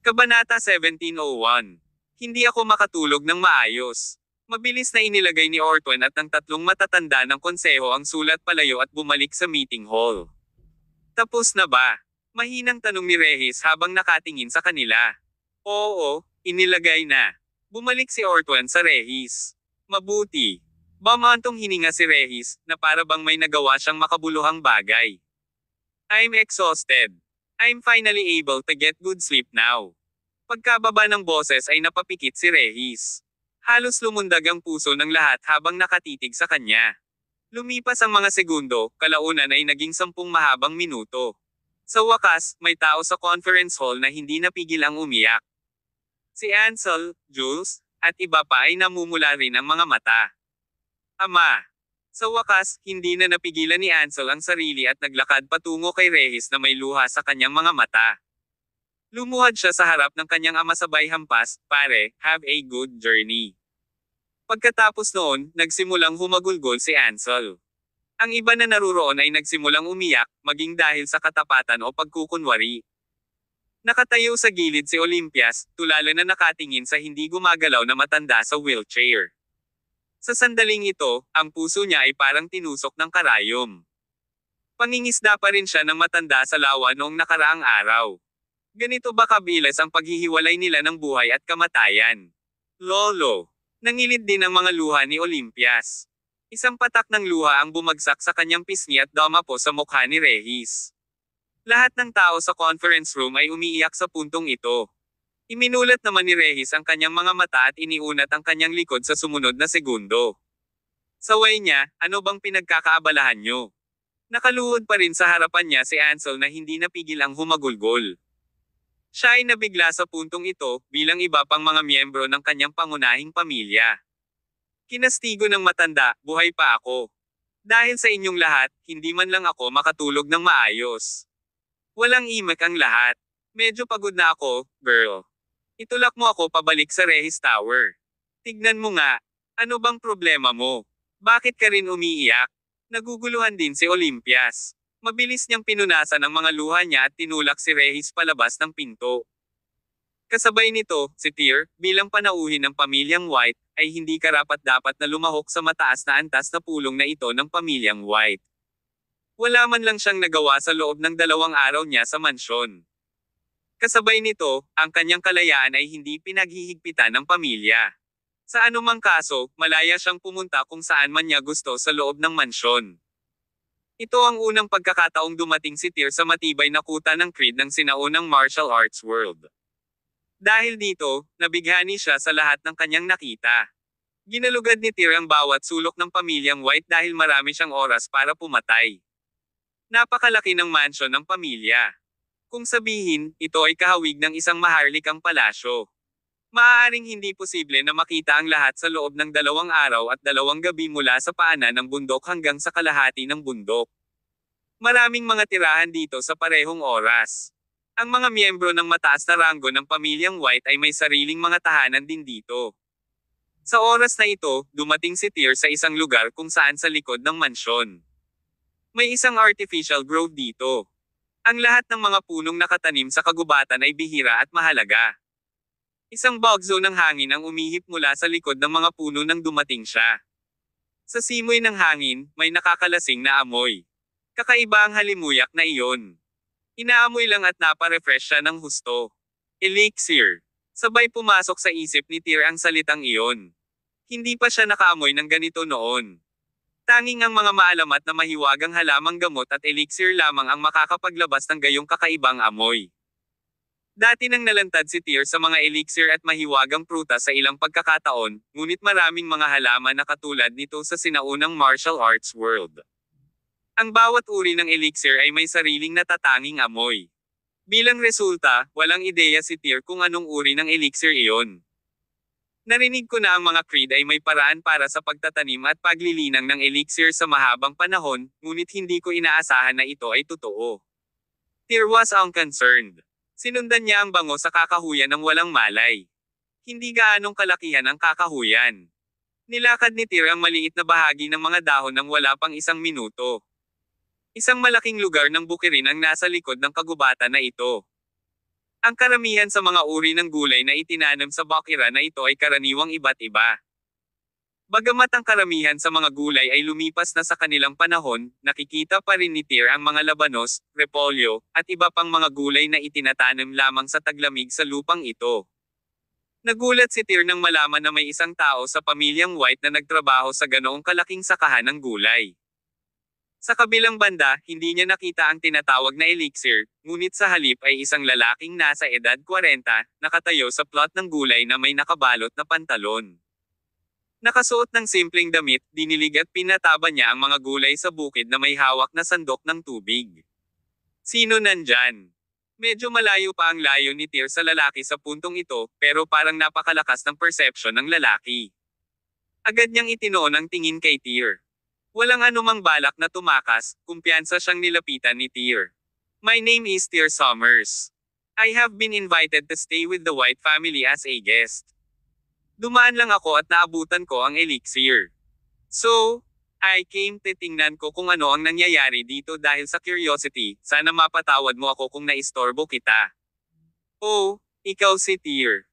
Kabanata 1701. Hindi ako makatulog ng maayos. Mabilis na inilagay ni Ortwen at ng tatlong matatanda ng konseho ang sulat palayo at bumalik sa meeting hall. Tapos na ba? Mahinang tanong ni Regis habang nakatingin sa kanila. Oo, inilagay na. Bumalik si Ortwen sa Regis. Mabuti. Bamantong hininga si Regis, na para bang may nagawa siyang makabuluhang bagay. I'm exhausted. I'm finally able to get good sleep now. Pagkababa ng boses ay napapikit si Regis. Halos lumundag ang puso ng lahat habang nakatitig sa kanya. Lumipas ang mga segundo, kalaunan ay naging 10 mahabang minuto. Sa wakas, may tao sa conference hall na hindi napigil ang umiyak. Si Ansel, Jules, at iba pa ay namumula rin ang mga mata. Ama! Sa wakas, hindi na napigilan ni Ansel ang sarili at naglakad patungo kay Regis na may luha sa kanyang mga mata. Lumuhad siya sa harap ng kanyang ama sabay hampas, "Pare, have a good journey." Pagkatapos noon, nagsimulang humagulgol si Ansel. Ang iba na naruroon ay nagsimulang umiyak, maging dahil sa katapatan o pagkukunwari. Nakatayo sa gilid si Olympias, tulala na nakatingin sa hindi gumagalaw na matanda sa wheelchair. Sa sandaling ito, ang puso niya ay parang tinusok ng karayom. Pangingisda pa rin siya ng matanda sa lawa noong nakaraang araw. Ganito ba kabilis ang paghihiwalay nila ng buhay at kamatayan? Lolo. Nangilid din ang mga luha ni Olympias. Isang patak ng luha ang bumagsak sa kanyang pisngi at damapo sa mukha ni Regis. Lahat ng tao sa conference room ay umiiyak sa puntong ito. Iminulat naman ni Regis ang kanyang mga mata at iniunat ang kanyang likod sa sumunod na segundo. Saway niya, ano bang pinagkakaabalahan nyo? Nakaluhod pa rin sa harapan niya si Ansel na hindi napigil ang humagulgol. Siya ay nabigla sa puntong ito, bilang iba pang mga miyembro ng kanyang pangunahing pamilya. Kinastigo ng matanda, buhay pa ako. Dahil sa inyong lahat, hindi man lang ako makatulog ng maayos. Walang imak ang lahat. Medyo pagod na ako, girl. Itulak mo ako pabalik sa Regis Tower. Tignan mo nga, ano bang problema mo? Bakit ka rin umiiyak? Naguguluhan din si Olympias. Mabilis niyang pinunasan ang mga luha niya at tinulak si Regis palabas ng pinto. Kasabay nito, si Tyr, bilang panauhin ng pamilyang White, ay hindi karapat-dapat na lumahok sa mataas na antas na pulong na ito ng pamilyang White. Wala man lang siyang nagawa sa loob ng 2 araw niya sa mansyon. Kasabay nito, ang kanyang kalayaan ay hindi pinaghihigpitan ng pamilya. Sa anumang kaso, malaya siyang pumunta kung saan man niya gusto sa loob ng mansyon. Ito ang unang pagkakataong dumating si Tyr sa matibay na kuta ng Creed ng sinaunang martial arts world. Dahil dito, nabighani siya sa lahat ng kanyang nakita. Ginalugad ni Tyr ang bawat sulok ng pamilyang White dahil marami siyang oras para pumatay. Napakalaki ng mansyon ng pamilya. Kung sabihin, ito ay kahawig ng isang maharlikang palasyo. Maaaring hindi posible na makita ang lahat sa loob ng 2 araw at 2 gabi mula sa paanan ng bundok hanggang sa kalahati ng bundok. Maraming mga tirahan dito sa parehong oras. Ang mga miyembro ng mataas na ranggo ng pamilyang White ay may sariling mga tahanan din dito. Sa oras na ito, dumating si Tyr sa isang lugar kung saan sa likod ng mansyon. May isang artificial grove dito. Ang lahat ng mga punong nakatanim sa kagubatan ay bihira at mahalaga. Isang bugzo ng hangin ang umihip mula sa likod ng mga puno nang dumating siya. Sa simoy ng hangin, may nakakalasing na amoy. Kakaiba ang halimuyak na iyon. Inaamoy lang at napa-refresh siya ng husto. Elixir. Sabay pumasok sa isip ni Tyr ang salitang iyon. Hindi pa siya nakaamoy ng ganito noon. Tanging ang mga maalamat na mahiwagang halamang gamot at elixir lamang ang makakapaglabas ng gayong kakaibang amoy. Dati nang nalantad si Tyr sa mga elixir at mahiwagang prutas sa ilang pagkakataon, ngunit maraming mga halaman na katulad nito sa sinaunang martial arts world. Ang bawat uri ng elixir ay may sariling natatanging amoy. Bilang resulta, walang ideya si Tyr kung anong uri ng elixir iyon. Narinig ko na ang mga Creed ay may paraan para sa pagtatanim at paglilinang ng elixir sa mahabang panahon, ngunit hindi ko inaasahan na ito ay totoo. Tyr was unconcerned. Sinundan niya ang bango sa kakahuyan ng walang malay. Hindi gaanong kalakihan ang kakahuyan. Nilakad ni Tyr ang maliit na bahagi ng mga dahon ng wala pang 1 minuto. Isang malaking lugar ng bukirin ang nasa likod ng kagubatan na ito. Ang karamihan sa mga uri ng gulay na itinanam sa bakira na ito ay karaniwang iba't iba. Bagamat ang karamihan sa mga gulay ay lumipas na sa kanilang panahon, nakikita pa rin ni Tyr ang mga labanos, repolyo, at iba pang mga gulay na itinatanim lamang sa taglamig sa lupang ito. Nagulat si Tyr nang malaman na may isang tao sa pamilyang White na nagtrabaho sa ganoong kalaking sakahan ng gulay. Sa kabilang banda, hindi niya nakita ang tinatawag na elixir, ngunit sa halip ay isang lalaking nasa edad 40, nakatayo sa plot ng gulay na may nakabalot na pantalon. Nakasuot ng simpleng damit, dinilig at pinataba niya ang mga gulay sa bukid na may hawak na sandok ng tubig. Sino nandyan? Medyo malayo pa ang layo ni Tyr sa lalaki sa puntong ito, pero parang napakalakas ng perception ng lalaki. Agad niyang itinoon ang tingin kay Tyr. Walang anumang balak na tumakas, kumpiyansa siyang nilapitan ni Tyr. My name is Tyr Summers. I have been invited to stay with the White family as a guest. Dumaan lang ako at naabutan ko ang elixir. So, I came to tingnan ko kung ano ang nangyayari dito dahil sa curiosity, sana mapatawad mo ako kung naistorbo kita. Oh, ikaw si Tyr.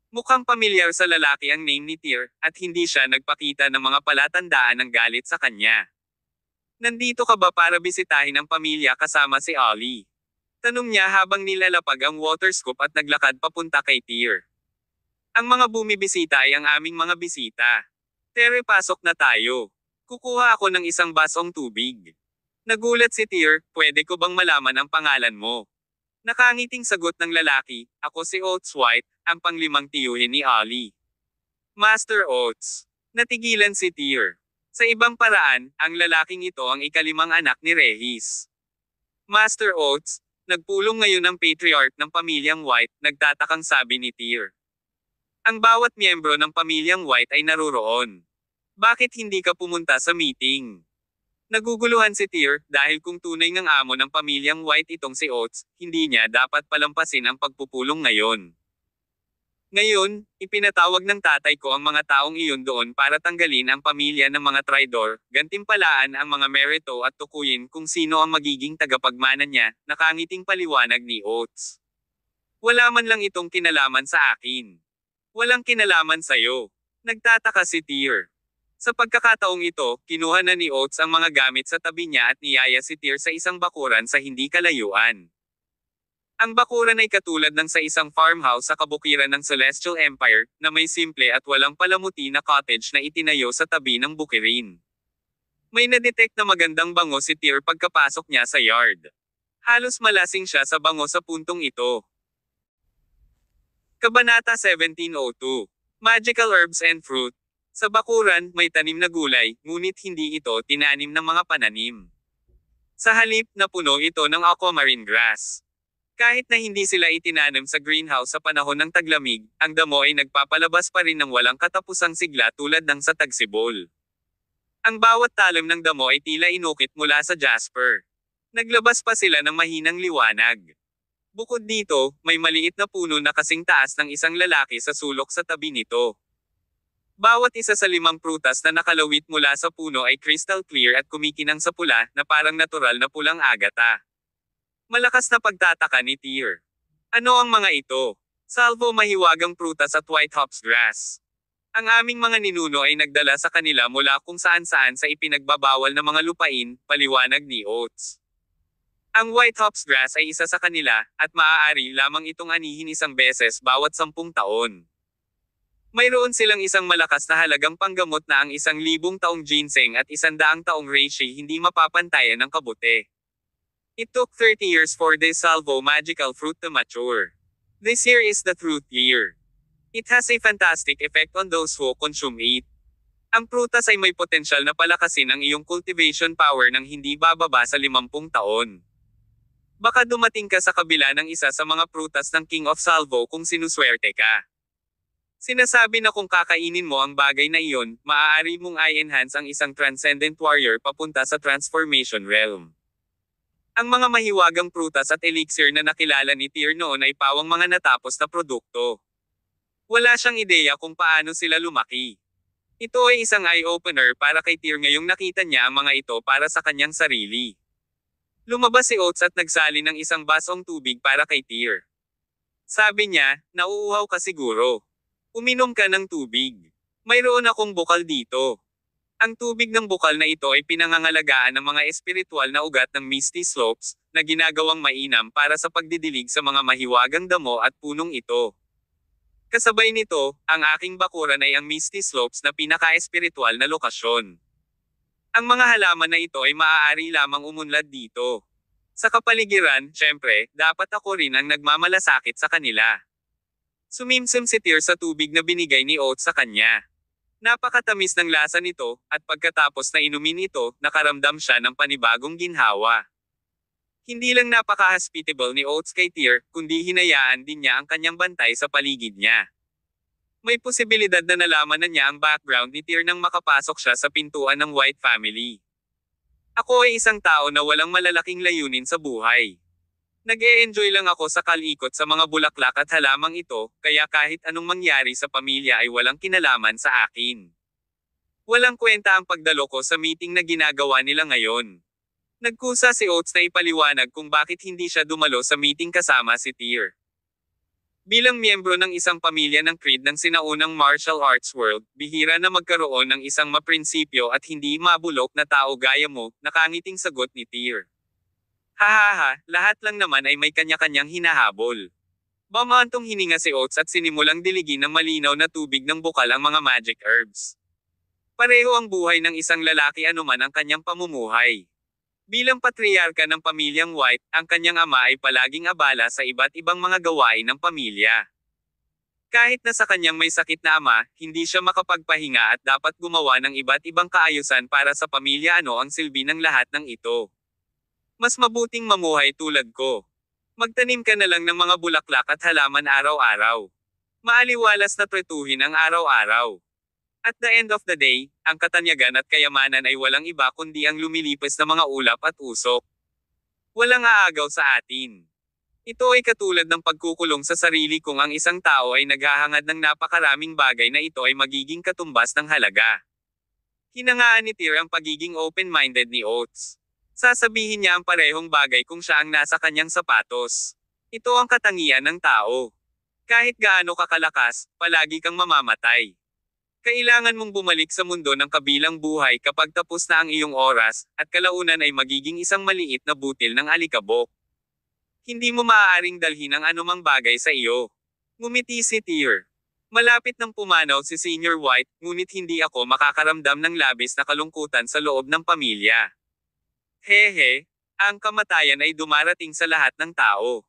Mukhang pamilyar sa lalaki ang name ni Tyr, at hindi siya nagpakita ng mga palatandaan ng galit sa kanya. Nandito ka ba para bisitahin ang pamilya kasama si Ollie? Tanong niya habang nilalapag ang water scoop at naglakad papunta kay Tyr. Ang mga bumibisita ay ang aming mga bisita. Tere, pasok na tayo. Kukuha ako ng isang basong tubig. Nagulat si Tyr, pwede ko bang malaman ang pangalan mo? Nakangiting sagot ng lalaki, ako si Oates White, ang panglimang tiyuhin ni Ollie. Master Oates. Natigilan si Tyr. Sa ibang paraan, ang lalaking ito ang ikalimang anak ni Regis. Master Oates, nagpulong ngayon ang patriarch ng pamilyang White, nagtatakang sabi ni Tyr. Ang bawat miyembro ng pamilyang White ay naruroon. Bakit hindi ka pumunta sa meeting? Naguguluhan si Tyr, dahil kung tunay ngang amo ng pamilyang White itong si Oates, hindi niya dapat palampasin ang pagpupulong ngayon. Ngayon, ipinatawag ng tatay ko ang mga taong iyon doon para tanggalin ang pamilya ng mga traidor, gantimpalaan ang mga merito at tukuyin kung sino ang magiging tagapagmana niya, nakangiting paliwanag ni Oates. Wala man lang itong kinalaman sa akin. Walang kinalaman sa'yo. Nagtataka si Tyr. Sa pagkakataong ito, kinuha na ni Oates ang mga gamit sa tabi niya at niyaya si Tyr sa isang bakuran sa hindi kalayuan. Ang bakuran ay katulad ng sa isang farmhouse sa kabukiran ng Celestial Empire, na may simple at walang palamuti na cottage na itinayo sa tabi ng bukirin. May nadetect na magandang bango si Tyr pagkapasok niya sa yard. Halos malasing siya sa bango sa puntong ito. Kabanata 1702. Magical Herbs and Fruit. Sa bakuran, may tanim na gulay, ngunit hindi ito tinanim ng mga pananim. Sa halip, napuno ito ng aquamarine grass. Kahit na hindi sila itinanim sa greenhouse sa panahon ng taglamig, ang damo ay nagpapalabas pa rin ng walang katapusang sigla tulad ng sa tagsibol. Ang bawat talim ng damo ay tila inukit mula sa jasper. Naglabas pa sila ng mahinang liwanag. Bukod dito, may maliit na puno na kasing taas ng isang lalaki sa sulok sa tabi nito. Bawat isa sa 5 prutas na nakalawit mula sa puno ay crystal clear at kumikinang sa pula, na parang natural na pulang agata. Malakas na pagtataka ni Tyr. Ano ang mga ito? Salvo mahiwagang prutas at white hops grass. Ang aming mga ninuno ay nagdala sa kanila mula kung saan-saan sa ipinagbabawal na mga lupain, paliwanag ni Oates. Ang white hops grass ay isa sa kanila, at maaari lamang itong anihin isang beses bawat 10 taon. Mayroon silang isang malakas na halagang panggamot na ang 1,000 taong ginseng at 100 taong reishi hindi mapapantayan ng kabute. It took 30 years for this salvo magical fruit to mature. This year is the truth year. It has a fantastic effect on those who consume it. Ang prutas ay may potensyal na palakasin ang iyong cultivation power ng hindi bababa sa 50 taon. Baka dumating ka sa kabila ng isa sa mga prutas ng King of Salvo kung sinuswerte ka. Sinasabi na kung kakainin mo ang bagay na iyon, maaari mong i-enhance ang isang transcendent warrior papunta sa transformation realm. Ang mga mahiwagang prutas at elixir na nakilala ni Tyr noon ay pawang mga natapos na produkto. Wala siyang ideya kung paano sila lumaki. Ito ay isang eye-opener para kay Tyr ngayong nakita niya ang mga ito para sa kanyang sarili. Lumabas si Oates at nagsali ng isang basong tubig para kay Tyr. Sabi niya, nauuhaw ka siguro. Uminom ka ng tubig. Mayroon akong bukal dito. Ang tubig ng bukal na ito ay pinangangalagaan ng mga espiritual na ugat ng Misty Slopes, na ginagawang mainam para sa pagdidilig sa mga mahiwagang damo at punong ito. Kasabay nito, ang aking bakuran ay ang Misty Slopes na pinaka-espiritual na lokasyon. Ang mga halaman na ito ay maaari lamang umunlad dito. Sa kapaligiran, syempre, dapat ako rin ang nagmamalasakit sa kanila. Sumimsim si Tyr sa tubig na binigay ni Oates sa kanya. Napakatamis ng lasa nito, at pagkatapos na inumin ito, nakaramdam siya ng panibagong ginhawa. Hindi lang napaka-hospitable ni Oates kay Tyr, kundi hinayaan din niya ang kanyang bantay sa paligid niya. May posibilidad na nalaman na niya ang background ni Tyr nang makapasok siya sa pintuan ng White Family. Ako ay isang tao na walang malalaking layunin sa buhay. Nag-e-enjoy lang ako sa kalikot sa mga bulaklak at halamang ito, kaya kahit anong mangyari sa pamilya ay walang kinalaman sa akin. Walang kwenta ang pagdalo ko sa meeting na ginagawa nila ngayon. Nagkusa si Oates na ipaliwanag kung bakit hindi siya dumalo sa meeting kasama si Tyr. Bilang miyembro ng isang pamilya ng Creed ng sinaunang martial arts world, bihira na magkaroon ng isang maprinsipyo at hindi mabulok na tao gaya mo, nakangiting sagot ni Tyr. Hahaha, lahat lang naman ay may kanya-kanyang hinahabol. Bamantong hininga si Oates at sinimulang diligin ng malinaw na tubig ng bukal ang mga magic herbs. Pareho ang buhay ng isang lalaki anuman ang kanyang pamumuhay. Bilang patriarka ng pamilyang White, ang kanyang ama ay palaging abala sa iba't ibang mga gawain ng pamilya. Kahit na sa kanyang may sakit na ama, hindi siya makapagpahinga at dapat gumawa ng iba't ibang kaayusan para sa pamilya. Ano ang silbi ng lahat ng ito? Mas mabuting mamuhay tulad ko. Magtanim ka na lang ng mga bulaklak at halaman araw-araw. Maaliwalas na tretuhin ang araw-araw. At the end of the day, ang katanyagan at kayamanan ay walang iba kundi ang lumilipas na mga ulap at usok. Walang aagaw sa atin. Ito ay katulad ng pagkukulong sa sarili kung ang isang tao ay naghahangad ng napakaraming bagay na ito ay magiging katumbas ng halaga. Hinangaan ni Tyr ang pagiging open-minded ni Oates. Sasabihin niya ang parehong bagay kung siya ang nasa kanyang sapatos. Ito ang katangian ng tao. Kahit gaano ka kalakas, palagi kang mamamatay. Kailangan mong bumalik sa mundo ng kabilang buhay kapag tapos na ang iyong oras, at kalaunan ay magiging isang maliit na butil ng alikabok. Hindi mo maaaring dalhin ang anumang bagay sa iyo. Ngumiti si Tyr. Malapit nang pumanaw si Senior White, ngunit hindi ako makakaramdam ng labis na kalungkutan sa loob ng pamilya. Hehe, ang kamatayan ay dumarating sa lahat ng tao.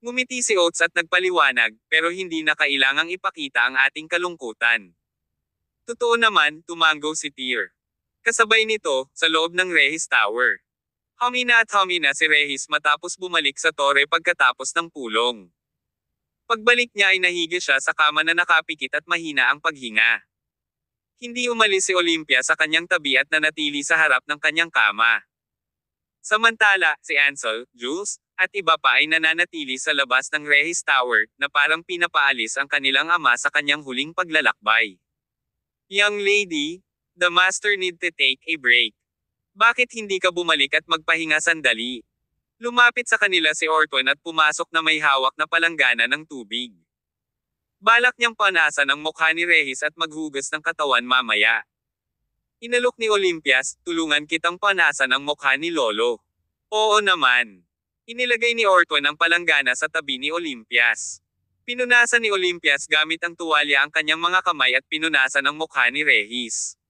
Ngumiti si Oates at nagpaliwanag, pero hindi na kailangang ipakita ang ating kalungkutan. Totoo naman, tumanggo si Tyr. Kasabay nito, sa loob ng Rehis Tower. Humina si Rehis matapos bumalik sa tore pagkatapos ng pulong. Pagbalik niya ay nahiga siya sa kama na nakapikit at mahina ang paghinga. Hindi umalis si Olympia sa kanyang tabi at nanatili sa harap ng kanyang kama. Samantala, si Ansel, Jules, at iba pa ay nananatili sa labas ng Rehis Tower, na parang pinapaalis ang kanilang ama sa kanyang huling paglalakbay. Young lady, the master need to take a break. Bakit hindi ka bumalik at magpahinga sandali? Lumapit sa kanila si Orton at pumasok na may hawak na palanggana ng tubig. Balak niyang panasan ang mukha ni Rehis at maghugas ng katawan mamaya. Inalok ni Olympias, tulungan kitang panasan ang mukha ni Lolo. Oo naman. Inilagay ni Orton ang palanggana sa tabi ni Olympias. Pinunasan ni Olympias gamit ang tuwalya ang kanyang mga kamay at pinunasan ang mukha ni Rehis.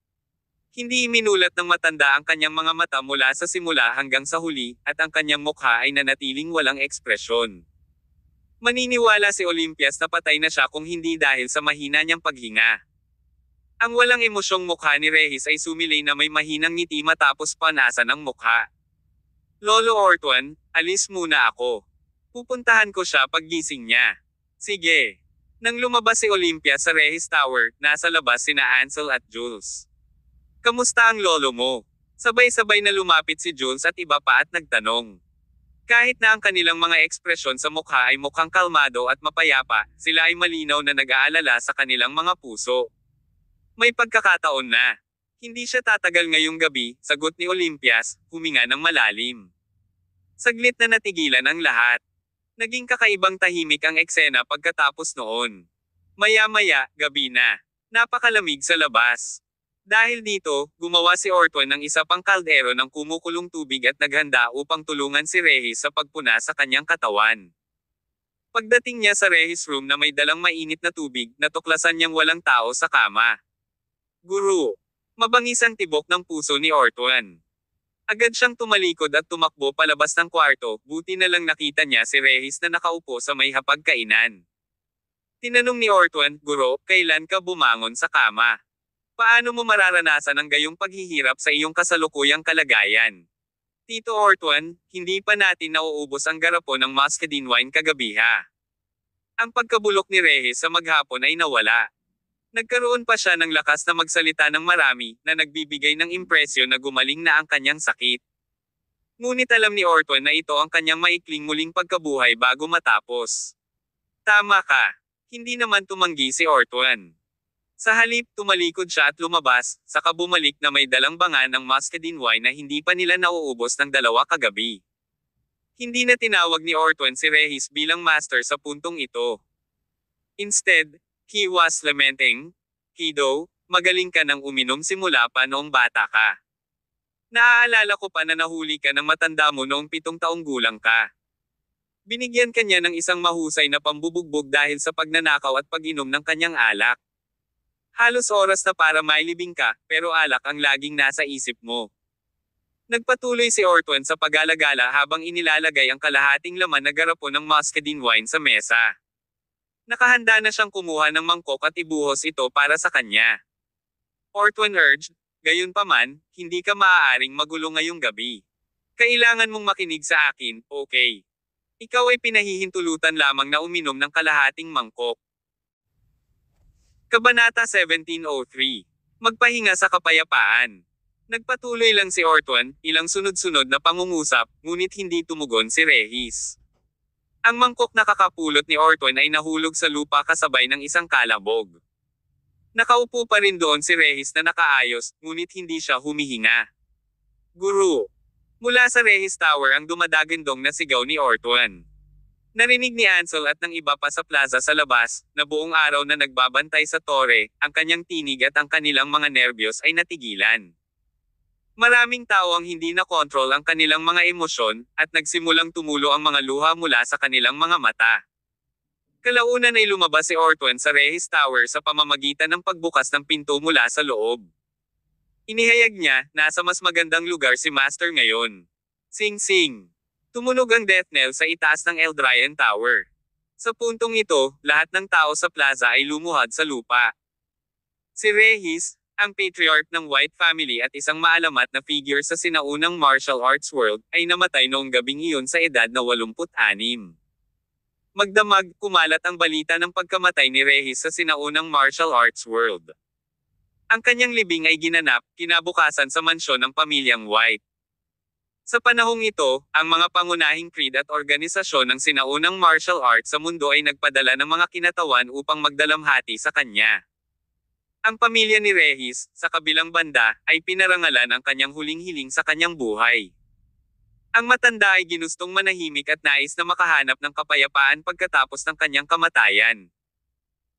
Hindi minulat ng matanda ang kanyang mga mata mula sa simula hanggang sa huli, at ang kanyang mukha ay nanatiling walang ekspresyon. Maniniwala si Olympias na patay na siya kung hindi dahil sa mahina niyang paghinga. Ang walang emosyong mukha ni Rehis ay sumilay na may mahinang ngiti matapos panasan ang mukha. Lolo Orton, alis muna ako. Pupuntahan ko siya paggising niya. Sige. Nang lumabas si Olympia sa Rehis Tower, nasa labas sina Ansel at Jules. Kamusta ang lolo mo? Sabay-sabay na lumapit si Jules at iba pa at nagtanong. Kahit na ang kanilang mga ekspresyon sa mukha ay mukhang kalmado at mapayapa, sila ay malinaw na nag-aalala sa kanilang mga puso. May pagkakataon na. Hindi siya tatagal ngayong gabi, sagot ni Olympias, huminga ng malalim. Saglit na natigilan ang lahat. Naging kakaibang tahimik ang eksena pagkatapos noon. Maya-maya, gabi na. Napakalamig sa labas. Dahil dito, gumawa si Orton ng isa pang kaldero ng kumukulong tubig at naghanda upang tulungan si Regis sa pagpuna sa kanyang katawan. Pagdating niya sa Regis room na may dalang mainit na tubig, natuklasan niyang walang tao sa kama. Guru! Mabangis ang tibok ng puso ni Orton. Agad siyang tumalikod at tumakbo palabas ng kwarto, buti na lang nakita niya si Regis na nakaupo sa may hapagkainan. Tinanong ni Orton, Guro, kailan ka bumangon sa kama? Paano mo mararanasan ang gayong paghihirap sa iyong kasalukuyang kalagayan? Tito Orton, hindi pa natin nauubos ang garapon ng muscadine wine kagabi ha. Ang pagkabulok ni Regis sa maghapon ay nawala. Nagkaroon pa siya ng lakas na magsalita ng marami, na nagbibigay ng impresyon na gumaling na ang kanyang sakit. Ngunit alam ni Orton na ito ang kanyang maikling muling pagkabuhay bago matapos. Tama ka. Hindi naman tumanggi si Orton. Sa halip, tumalikod siya at lumabas, saka bumalik na may dalang banga ng muscadine wine na hindi pa nila nauubos ng dalawa kagabi. Hindi na tinawag ni Orton si Regis bilang master sa puntong ito. Instead, he was lamenting, Kiddo, magaling ka nang uminom simula pa noong bata ka. Naaalala ko pa na nahuli ka ng matanda mo noong 7 taong gulang ka. Binigyan kanya ng isang mahusay na pambubugbog dahil sa pagnanakaw at pag-inom ng kanyang alak. Halos oras na para mailibing ka, pero alak ang laging nasa isip mo. Nagpatuloy si Orton sa pag-alagala habang inilalagay ang kalahating laman na garapon ng muscadine wine sa mesa. Nakahanda na siyang kumuha ng mangkok at ibuhos ito para sa kanya. Orton urged, gayunpaman, hindi ka maaaring magulo ngayong gabi. Kailangan mong makinig sa akin, okay? Ikaw ay pinahihintulutan lamang na uminom ng kalahating mangkok. Kabanata 1703. Magpahinga sa kapayapaan. Nagpatuloy lang si Orton, ilang sunod-sunod na pangungusap, ngunit hindi tumugon si Regis. Ang mangkok na kakapulot ni Orton ay nahulog sa lupa kasabay ng isang kalabog. Nakaupo pa rin doon si Regis na nakaayos, ngunit hindi siya humihinga. Guru! Mula sa Regis Tower ang dumadagandong na sigaw ni Orton. Narinig ni Ansel at ng iba pa sa plaza sa labas, na buong araw na nagbabantay sa tore, ang kanyang tinig at ang kanilang mga nerbiyos ay natigilan. Maraming tao ang hindi na-control ang kanilang mga emosyon, at nagsimulang tumulo ang mga luha mula sa kanilang mga mata. Kalaunan ay lumabas si Orton sa Regis Tower sa pamamagitan ng pagbukas ng pinto mula sa loob. Inihayag niya, nasa mas magandang lugar si Master ngayon. Sing-sing! Tumunog ang death knell sa itaas ng Eldryan Tower. Sa puntong ito, lahat ng tao sa plaza ay lumuhad sa lupa. Si Regis, ang patriarch ng White family at isang maalamat na figure sa sinaunang martial arts world, ay namatay noong gabing iyon sa edad na 86. Magdamag, kumalat ang balita ng pagkamatay ni Regis sa sinaunang martial arts world. Ang kanyang libing ay ginanap, kinabukasan sa mansyon ng pamilyang White. Sa panahong ito, ang mga pangunahing creed at organisasyon ng sinaunang martial arts sa mundo ay nagpadala ng mga kinatawan upang magdalamhati sa kanya. Ang pamilya ni Regis, sa kabilang banda, ay pinarangalan ang kanyang huling hiling sa kanyang buhay. Ang matanda ay ginustong manahimik at nais na makahanap ng kapayapaan pagkatapos ng kanyang kamatayan.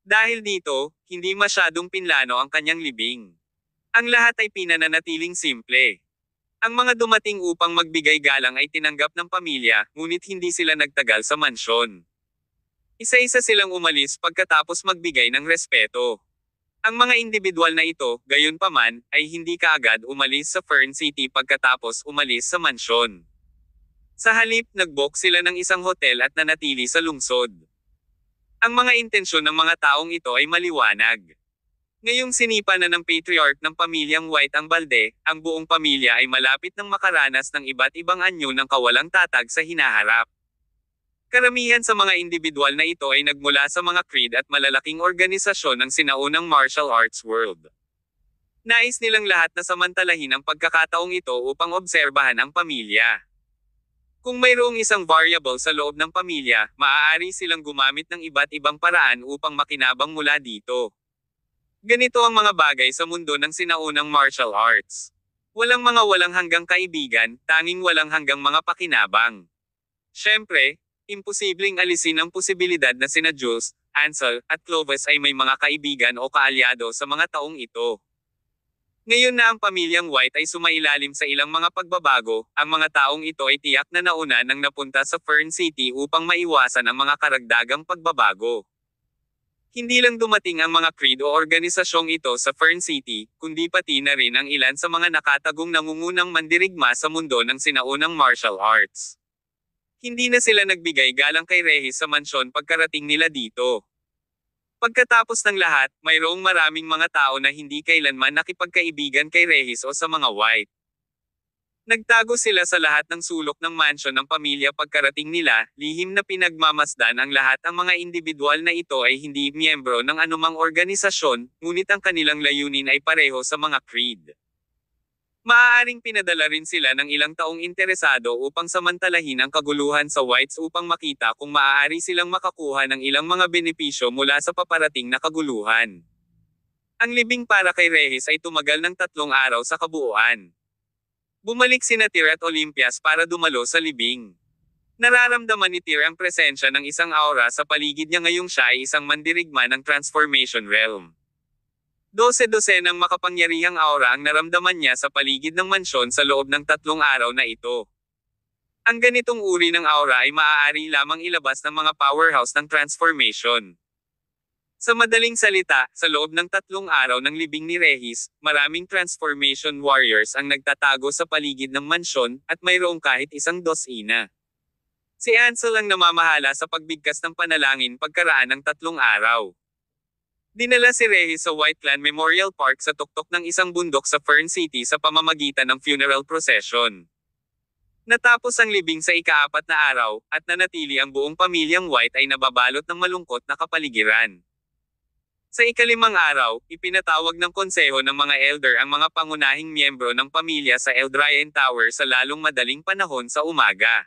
Dahil dito, hindi masyadong pinlano ang kanyang libing. Ang lahat ay pinananatiling simple. Ang mga dumating upang magbigay galang ay tinanggap ng pamilya, ngunit hindi sila nagtagal sa mansyon. Isa-isa silang umalis pagkatapos magbigay ng respeto. Ang mga individual na ito, gayunpaman, ay hindi kaagad umalis sa Fern City pagkatapos umalis sa mansyon. Sa halip, nag-book sila ng isang hotel at nanatili sa lungsod. Ang mga intensyon ng mga taong ito ay maliwanag. Ngayong sinipa na ng patriarch ng pamilyang White ang balde, ang buong pamilya ay malapit ng makaranas ng iba't ibang anyo ng kawalang tatag sa hinaharap. Karamihan sa mga individual na ito ay nagmula sa mga creed at malalaking organisasyon ng sinaunang martial arts world. Nais nilang lahat na samantalahin ang pagkakataong ito upang obserbahan ang pamilya. Kung mayroong isang variable sa loob ng pamilya, maaari silang gumamit ng iba't ibang paraan upang makinabang mula dito. Ganito ang mga bagay sa mundo ng sinaunang martial arts. Walang mga walang hanggang kaibigan, tanging walang hanggang mga pakinabang. Siyempre, Imposibleng alisin ang posibilidad na sina Jules, Ansel, at Clovis ay may mga kaibigan o kaalyado sa mga taong ito. Ngayon na ang pamilyang White ay sumailalim sa ilang mga pagbabago, ang mga taong ito ay tiyak na nauna nang napunta sa Fern City upang maiwasan ang mga karagdagang pagbabago. Hindi lang dumating ang mga creed o organisasyong ito sa Fern City, kundi pati na rin ang ilan sa mga nakatagong nangungunang mandirigma sa mundo ng sinaunang martial arts. Hindi na sila nagbigay galang kay Regis sa mansyon pagkarating nila dito. Pagkatapos ng lahat, mayroong maraming mga tao na hindi kailanman nakipagkaibigan kay Regis o sa mga White. Nagtago sila sa lahat ng sulok ng mansyon ng pamilya pagkarating nila, lihim na pinagmamasdan ang lahat ang mga individual na ito ay hindi miyembro ng anumang organisasyon, ngunit ang kanilang layunin ay pareho sa mga creed. Maaaring pinadala rin sila ng ilang taong interesado upang samantalahin ang kaguluhan sa Whites upang makita kung maaari silang makakuha ng ilang mga benepisyo mula sa paparating na kaguluhan. Ang libing para kay Regis ay tumagal ng 3 araw sa kabuuan. Bumalik sina Tyr at Olympias para dumalo sa libing. Nararamdaman ni Tyr ang presensya ng isang aura sa paligid niya ngayong siya ay isang mandirigma ng Transformation Realm. 12 ng makapangyarihang aura ang naramdaman niya sa paligid ng mansyon sa loob ng 3 araw na ito. Ang ganitong uri ng aura ay maaari lamang ilabas ng mga powerhouse ng transformation. Sa madaling salita, sa loob ng 3 araw ng libing ni Regis, maraming transformation warriors ang nagtatago sa paligid ng mansyon, at mayroong kahit 1 dosina. Si Ansel ang namamahala sa pagbigkas ng panalangin pagkaraan ng 3 araw. Dinala si Regis sa White Clan Memorial Park sa tuktok ng isang bundok sa Fern City sa pamamagitan ng funeral procession. Natapos ang libing sa ika-4 na araw, at nanatili ang buong pamilyang White ay nababalot ng malungkot na kapaligiran. Sa ika-5 araw, ipinatawag ng konseho ng mga elder ang mga pangunahing miyembro ng pamilya sa Eldraine Tower sa lalong madaling panahon sa umaga.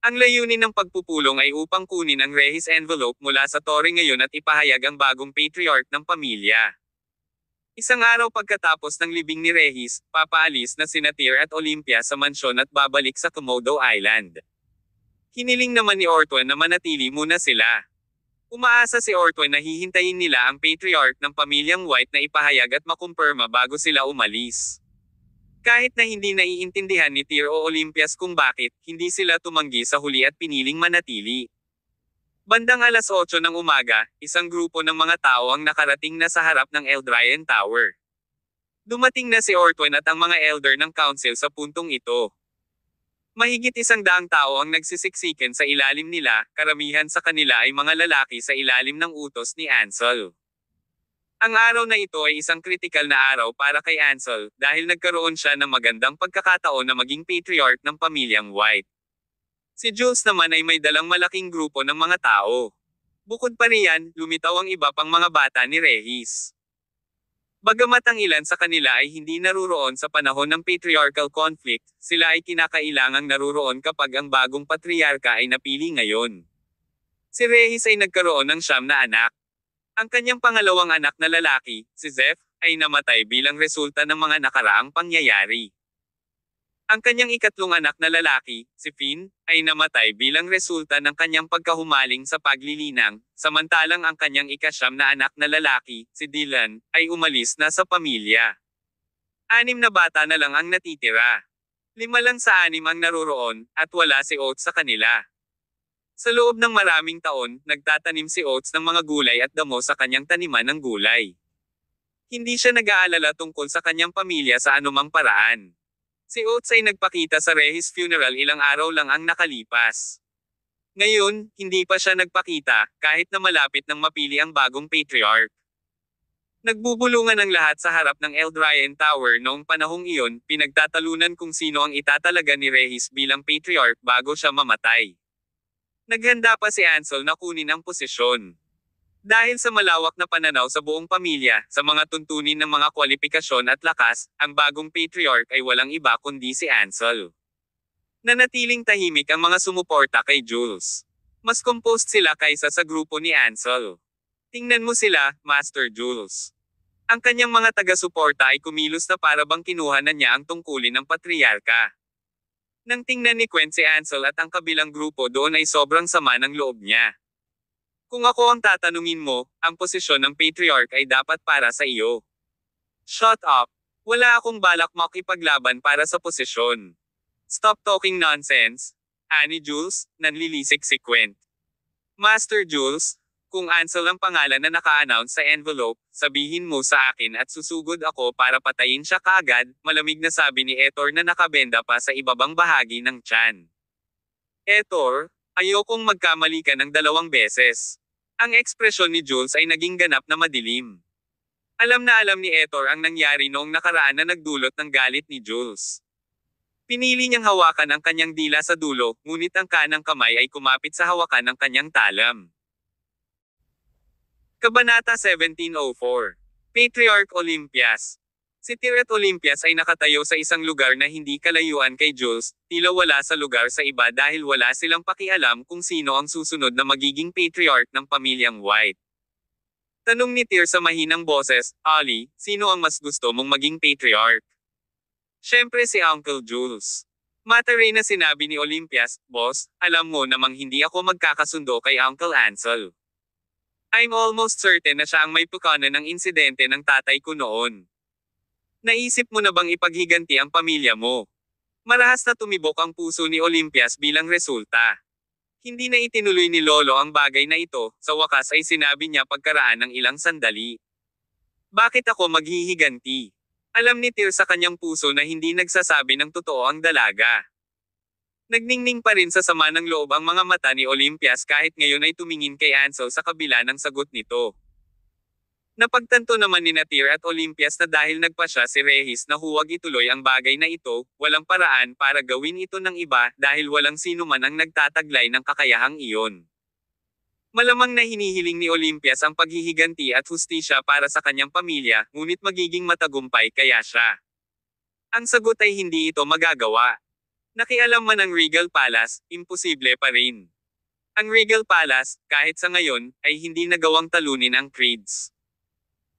Ang layunin ng pagpupulong ay upang kunin ang Regis envelope mula sa tore ngayon at ipahayag ang bagong patriarch ng pamilya. 1 araw pagkatapos ng libing ni Regis, papaalis na sina Tyr at Olympia sa mansyon at babalik sa Komodo Island. Hiniling naman ni Ortwen na manatili muna sila. Umaasa si Ortwen na hihintayin nila ang patriarch ng pamilyang White na ipahayag at makumpirma bago sila umalis. Kahit na hindi naiintindihan ni Tyr o Olympias kung bakit, hindi sila tumanggi sa huli at piniling manatili. Bandang 8:00 ng umaga, isang grupo ng mga tao ang nakarating na sa harap ng Eldraine Tower. Dumating na si Ortwen at ang mga elder ng council sa puntong ito. Mahigit 100 tao ang nagsisiksikan sa ilalim nila, karamihan sa kanila ay mga lalaki sa ilalim ng utos ni Ansel. Ang araw na ito ay isang kritikal na araw para kay Ansel, dahil nagkaroon siya ng magandang pagkakataon na maging patriarch ng pamilyang White. Si Jules naman ay may dalang malaking grupo ng mga tao. Bukod pa riyan, lumitaw ang iba pang mga bata ni Regis. Bagamat ang ilan sa kanila ay hindi naruroon sa panahon ng patriarchal conflict, sila ay kinakailangang naruroon kapag ang bagong patriarka ay napili ngayon. Si Regis ay nagkaroon ng 9 na anak. Ang kanyang pangalawang anak na lalaki, si Zeph, ay namatay bilang resulta ng mga nakaraang pangyayari. Ang kanyang ikatlong anak na lalaki, si Finn, ay namatay bilang resulta ng kanyang pagkahumaling sa paglilinang, samantalang ang kanyang ika-9 na anak na lalaki, si Dylan, ay umalis na sa pamilya. 6 na bata na lang ang natitira. 5 lang sa 6 ang naruroon, at wala si Oates sa kanila. Sa loob ng maraming taon, nagtatanim si Oates ng mga gulay at damo sa kanyang taniman ng gulay. Hindi siya nag-aalala tungkol sa kanyang pamilya sa anumang paraan. Si Oates ay nagpakita sa Regis funeral ilang araw lang ang nakalipas. Ngayon, hindi pa siya nagpakita, kahit na malapit nang mapili ang bagong patriarch. Nagbubulungan ang lahat sa harap ng Eldraine Tower noong panahong iyon, pinagtatalunan kung sino ang itatalaga ni Regis bilang patriarch bago siya mamatay. Naghanda pa si Ansel na kunin ang posisyon. Dahil sa malawak na pananaw sa buong pamilya, sa mga tuntunin ng mga kwalipikasyon at lakas, ang bagong patriarch ay walang iba kundi si Ansel. Nanatiling tahimik ang mga sumuporta kay Jules. Mas composed sila kaysa sa grupo ni Ansel. Tingnan mo sila, Master Jules. Ang kanyang mga taga-suporta ay kumilos na para bang kinuha na niya ang tungkulin ng patriarka. Nang tingnan ni Gwen si Ansel at ang kabilang grupo doon ay sobrang sama ng loob niya. Kung ako ang tatanungin mo, ang posisyon ng patriarch ay dapat para sa iyo. Shut up! Wala akong balak makipaglaban para sa posisyon. Stop talking nonsense. Ani Jules, nanlilisik si Gwen. Master Jules, kung Ansel ang pangalan na naka-announce sa envelope, sabihin mo sa akin at susugod ako para patayin siya kaagad, malamig na sabi ni Etor na nakabenda pa sa ibabang bahagi ng tiyan. Etor, ayokong magkamali ka ng 2 beses. Ang ekspresyon ni Jules ay naging ganap na madilim. Alam na alam ni Etor ang nangyari noong nakaraan na nagdulot ng galit ni Jules. Pinili niyang hawakan ang kanyang dila sa dulo, ngunit ang kanang kamay ay kumapit sa hawakan ng kanyang talam. Kabanata 1704. Patriarch Olympias. Si Tyr at Olympias ay nakatayo sa isang lugar na hindi kalayuan kay Jules, tila wala sa lugar sa iba dahil wala silang pakialam kung sino ang susunod na magiging patriarch ng pamilyang White. Tanong ni Tyr sa mahinang boses, "Ali, sino ang mas gusto mong maging patriarch?" Siyempre si Uncle Jules. Mataray na sinabi ni Olympias, "Boss, alam mo namang hindi ako magkakasundo kay Uncle Ansel. I'm almost certain na siya ang may pukana ng insidente ng tatay ko noon. Naisip mo na bang ipaghiganti ang pamilya mo?" Marahas na tumibok ang puso ni Olympias bilang resulta. Hindi na itinuloy ni Lolo ang bagay na ito, sa wakas ay sinabi niya pagkaraan ng ilang sandali. "Bakit ako maghihiganti?" Alam ni Tyr sa kanyang puso na hindi nagsasabi ng totoo ang dalaga. Nagningning pa rin sa sama ng loob ang mga mata ni Olympias kahit ngayon ay tumingin kay Ansel sa kabila ng sagot nito. Napagtanto naman ni Tyr at Olympias na dahil nagpa siya si Regis na huwag ituloy ang bagay na ito, walang paraan para gawin ito ng iba dahil walang sino man ang nagtataglay ng kakayahang iyon. Malamang na hinihiling ni Olympias ang paghihiganti at hustisya para sa kanyang pamilya, ngunit magiging matagumpay kaya siya. Ang sagot ay hindi ito magagawa. Nakialam man ang Regal Palace, imposible pa rin. Ang Regal Palace, kahit sa ngayon, ay hindi nagawang talunin ang Creeds.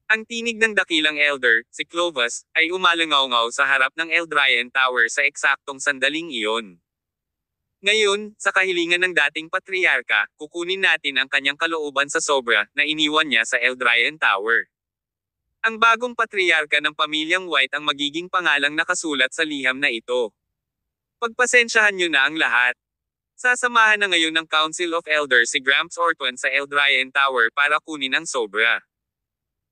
Ang tinig ng dakilang elder, si Clovis, ay umalangaw-ngaw sa harap ng Eldrayan Tower sa eksaktong sandaling iyon. Ngayon, sa kahilingan ng dating patriarka, kukunin natin ang kanyang kalooban sa sobra na iniwan niya sa Eldrayan Tower. Ang bagong patriarka ng pamilyang White ang magiging pangalang nakasulat sa liham na ito. Pagpasensyahan niyo na ang lahat. Sasamahan na ngayon ng Council of Elders si Gramps Ortwan sa Eldrayan Tower para kunin ang sobra.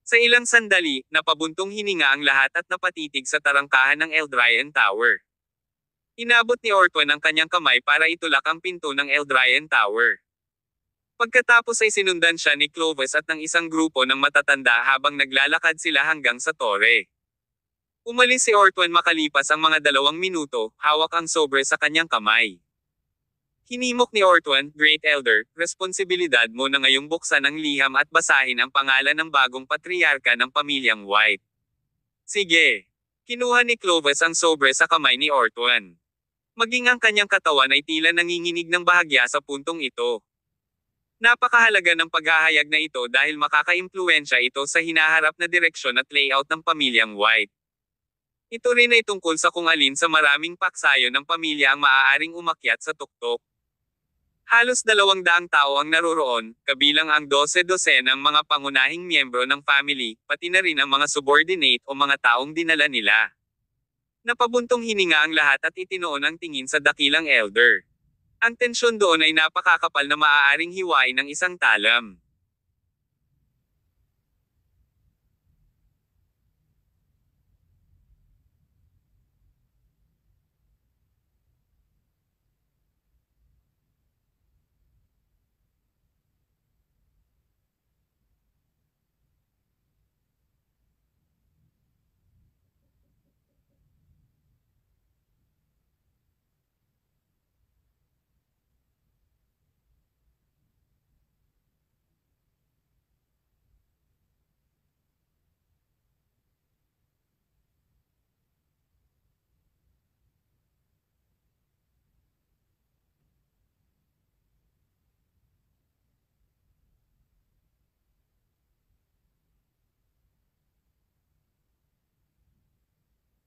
Sa ilang sandali, napabuntong hininga ang lahat at napatitig sa tarangkahan ng Eldrayan Tower. Inabot ni Ortwan ang kanyang kamay para itulak ang pinto ng Eldrayan Tower. Pagkatapos ay sinundan siya ni Clovis at ng isang grupo ng matatanda habang naglalakad sila hanggang sa tore. Umalis si Ortwan makalipas ang mga 2 minuto, hawak ang sobre sa kanyang kamay. Hinimok ni Ortwan, "Great Elder, responsibilidad mo na ngayong buksan ang liham at basahin ang pangalan ng bagong patriarka ng pamilyang White." "Sige." Kinuha ni Clovis ang sobre sa kamay ni Ortwan. Maging ang kanyang katawan ay tila nanginginig ng bahagya sa puntong ito. Napakahalaga ng paghahayag na ito dahil makakaimpluwensya ito sa hinaharap na direksyon at layout ng pamilyang White. Ito rin ay tungkol sa kung alin sa maraming paksayo ng pamilya ang maaaring umakyat sa tuktok. Halos 200 tao ang naroroon, kabilang ang 12 ng mga pangunahing miyembro ng family, pati na rin ang mga subordinate o mga taong dinala nila. Napabuntong hininga ang lahat at itinoon ang tingin sa dakilang elder. Ang tensyon doon ay napakakapal na maaaring hiwain ng isang talam.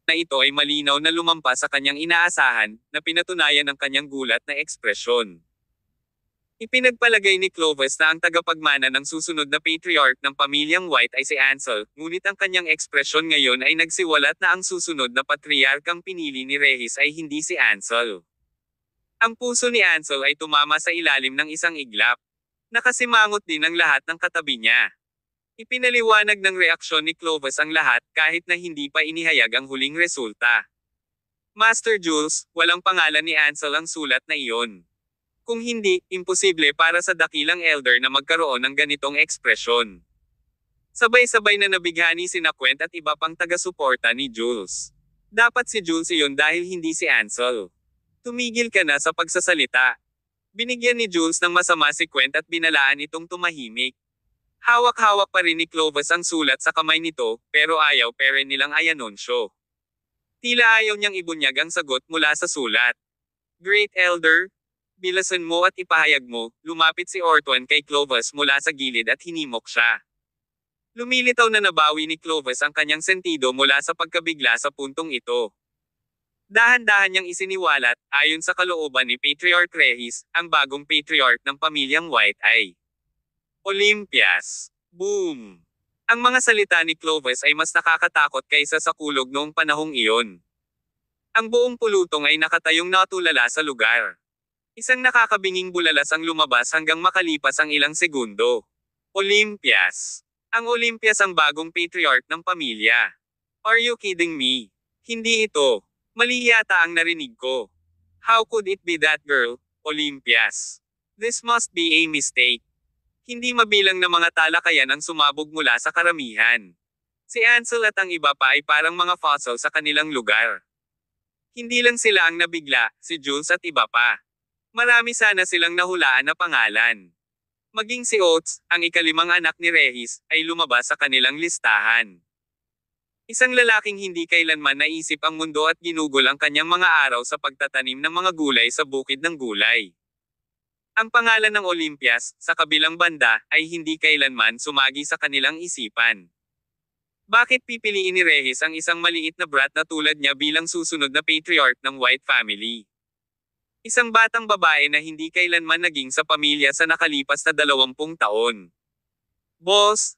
na ito ay malinaw na lumampas sa kanyang inaasahan, na pinatunayan ng kanyang gulat na ekspresyon. Ipinagpalagay ni Clovis na ang tagapagmana ng susunod na patriarch ng pamilyang White ay si Ansel, ngunit ang kanyang ekspresyon ngayon ay nagsiwalat na ang susunod na patriarkang pinili ni Regis ay hindi si Ansel. Ang puso ni Ansel ay tumama sa ilalim ng isang iglap. Nakasimangot din ang lahat ng katabi niya. Ipinaliwanag ng reaksyon ni Clovis ang lahat kahit na hindi pa inihayag ang huling resulta. Master Jules, walang pangalan ni Ansel ang sulat na iyon. Kung hindi, imposible para sa dakilang elder na magkaroon ng ganitong ekspresyon. Sabay-sabay na nabighani sina Quent at iba pang taga-suporta ni Jules. Dapat si Jules iyon dahil hindi si Ansel. Tumigil ka na sa pagsasalita. Binigyan ni Jules ng masama si Quent at binalaan itong tumahimik. Hawak-hawak pa rin ni Clovis ang sulat sa kamay nito, pero ayaw pa rin nilang i-anunsyo. Tila ayaw niyang ibunyag ang sagot mula sa sulat. Great Elder, bilasan mo at ipahayag mo, lumapit si Ortwan kay Clovis mula sa gilid at hinimok siya. Lumilitaw na nabawi ni Clovis ang kanyang sentido mula sa pagkabigla sa puntong ito. Dahan-dahan niyang isiniwalat, ayon sa kalooban ni Patriarch Regis, ang bagong patriarch ng pamilyang White ay Olympias. Boom! Ang mga salita ni Clovis ay mas nakakatakot kaysa sa kulog noong panahong iyon. Ang buong pulutong ay nakatayong natulala sa lugar. Isang nakakabinging bulalas ang lumabas hanggang makalipas ang ilang segundo. Olympias. Ang Olympias ang bagong patriarch ng pamilya. Are you kidding me? Hindi ito. Mali yata ang narinig ko. How could it be that girl, Olympias? This must be a mistake. Hindi mabilang na mga talakayan ang sumabog mula sa karamihan. Si Ansel at ang iba pa ay parang mga fossil sa kanilang lugar. Hindi lang sila ang nabigla, si Jules at iba pa. Marami sana silang nahulaan na pangalan. Maging si Oates, ang ikalimang anak ni Regis, ay lumabas sa kanilang listahan. Isang lalaking hindi kailanman naisip ang mundo at ginugol ang kanyang mga araw sa pagtatanim ng mga gulay sa bukid ng gulay. Ang pangalan ng Olympias, sa kabilang banda, ay hindi kailanman sumagi sa kanilang isipan. Bakit pipiliin ni Regis ang isang maliit na brat na tulad niya bilang susunod na patriarch ng White family? Isang batang babae na hindi kailanman naging sa pamilya sa nakalipas na 20 taon. Boss,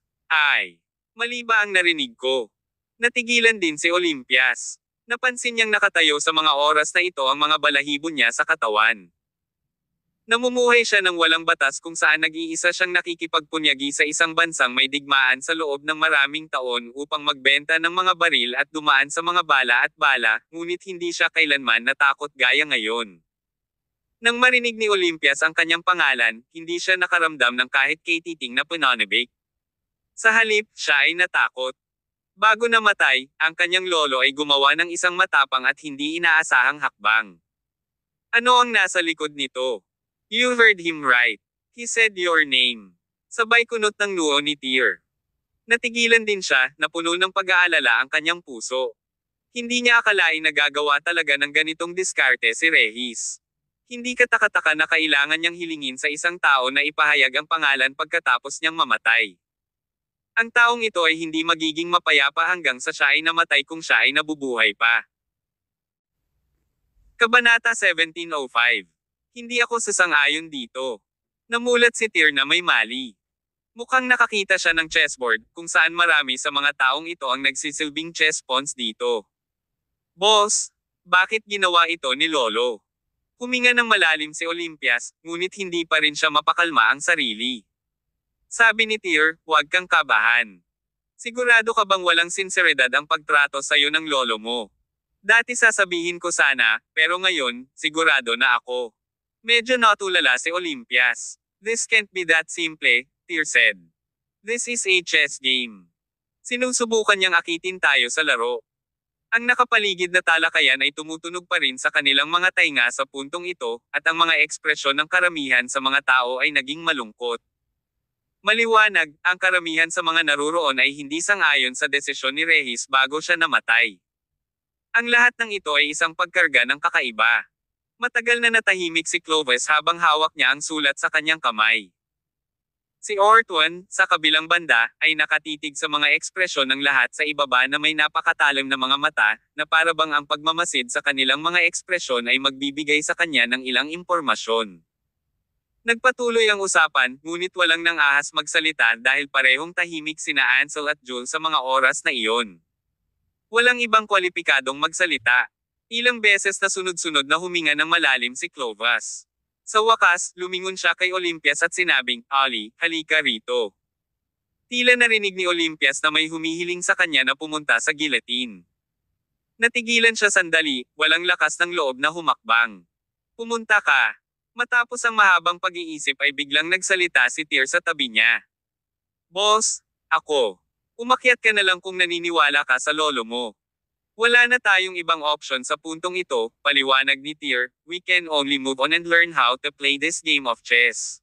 mali ba ang narinig ko? Natigilan din si Olympias. Napansin niyang nakatayo sa mga oras na ito ang mga balahibo niya sa katawan. Namumuhay siya ng walang batas kung saan nag-iisa siyang nakikipagpunyagi sa isang bansang may digmaan sa loob ng maraming taon upang magbenta ng mga baril at dumaan sa mga bala, ngunit hindi siya kailanman natakot gaya ngayon. Nang marinig ni Olympias ang kanyang pangalan, hindi siya nakaramdam ng kahit katiting na pananabik. Sa halip, siya ay natakot. Bago namatay, ang kanyang lolo ay gumawa ng isang matapang at hindi inaasahang hakbang. Ano ang nasa likod nito? You heard him right. He said your name. Sabay kunot ng noo ni Tyr. Natigilan din siya, napuno ng pag-aalala ang kanyang puso. Hindi niya akalain na gagawa talaga ng ganitong diskarte si Regis. Hindi katakataka na kailangan niyang hilingin sa isang tao na ipahayag ang pangalan pagkatapos niyang mamatay. Ang taong ito ay hindi magiging mapayapa hanggang sa siya ay namatay kung siya ay nabubuhay pa. Kabanata 1705. Hindi ako sasang-ayon dito. Namulat si Tyr na may mali. Mukhang nakakita siya ng chessboard, kung saan marami sa mga taong ito ang nagsisilbing chess pawns dito. Boss, bakit ginawa ito ni Lolo? Huminga ng malalim si Olympias, ngunit hindi pa rin siya mapakalma ang sarili. Sabi ni Tyr, huwag kang kabahan. Sigurado ka bang walang sinseridad ang pagtrato sa'yo ng lolo mo? Dati sasabihin ko sana, pero ngayon, sigurado na ako. Medyo natulala si Olympias. This can't be that simple, Tyr said. This is a chess game. Sinusubukan niyang akitin tayo sa laro. Ang nakapaligid na talakayan ay tumutunog pa rin sa kanilang mga tainga sa puntong ito, at ang mga ekspresyon ng karamihan sa mga tao ay naging malungkot. Maliwanag, ang karamihan sa mga naruroon ay hindi sang-ayon sa desisyon ni Regis bago siya namatay. Ang lahat ng ito ay isang pagkarga ng kakaiba. Matagal na natahimik si Clovis habang hawak niya ang sulat sa kanyang kamay. Si Ortuan, sa kabilang banda, ay nakatitig sa mga ekspresyon ng lahat sa ibaba na may napakatalim na mga mata, na para bang ang pagmamasid sa kanilang mga ekspresyon ay magbibigay sa kanya ng ilang impormasyon. Nagpatuloy ang usapan, ngunit walang nang ahas magsalita dahil parehong tahimik sina Ansel at Jules sa mga oras na iyon. Walang ibang kwalipikadong magsalita. Ilang beses na sunod-sunod na huminga ng malalim si Clovis. Sa wakas, lumingon siya kay Olympias at sinabing, "Ali, halika rito." Tila narinig ni Olympias na may humihiling sa kanya na pumunta sa guillotine. Natigilan siya sandali, walang lakas ng loob na humakbang. "Pumunta ka." Matapos ang mahabang pag-iisip ay biglang nagsalita si Tyr sa tabi niya. "Boss, ako. Umakyat ka na lang kung naniniwala ka sa lolo mo. Wala na tayong ibang option sa puntong ito," paliwanag ni Tyr, "we can only move on and learn how to play this game of chess."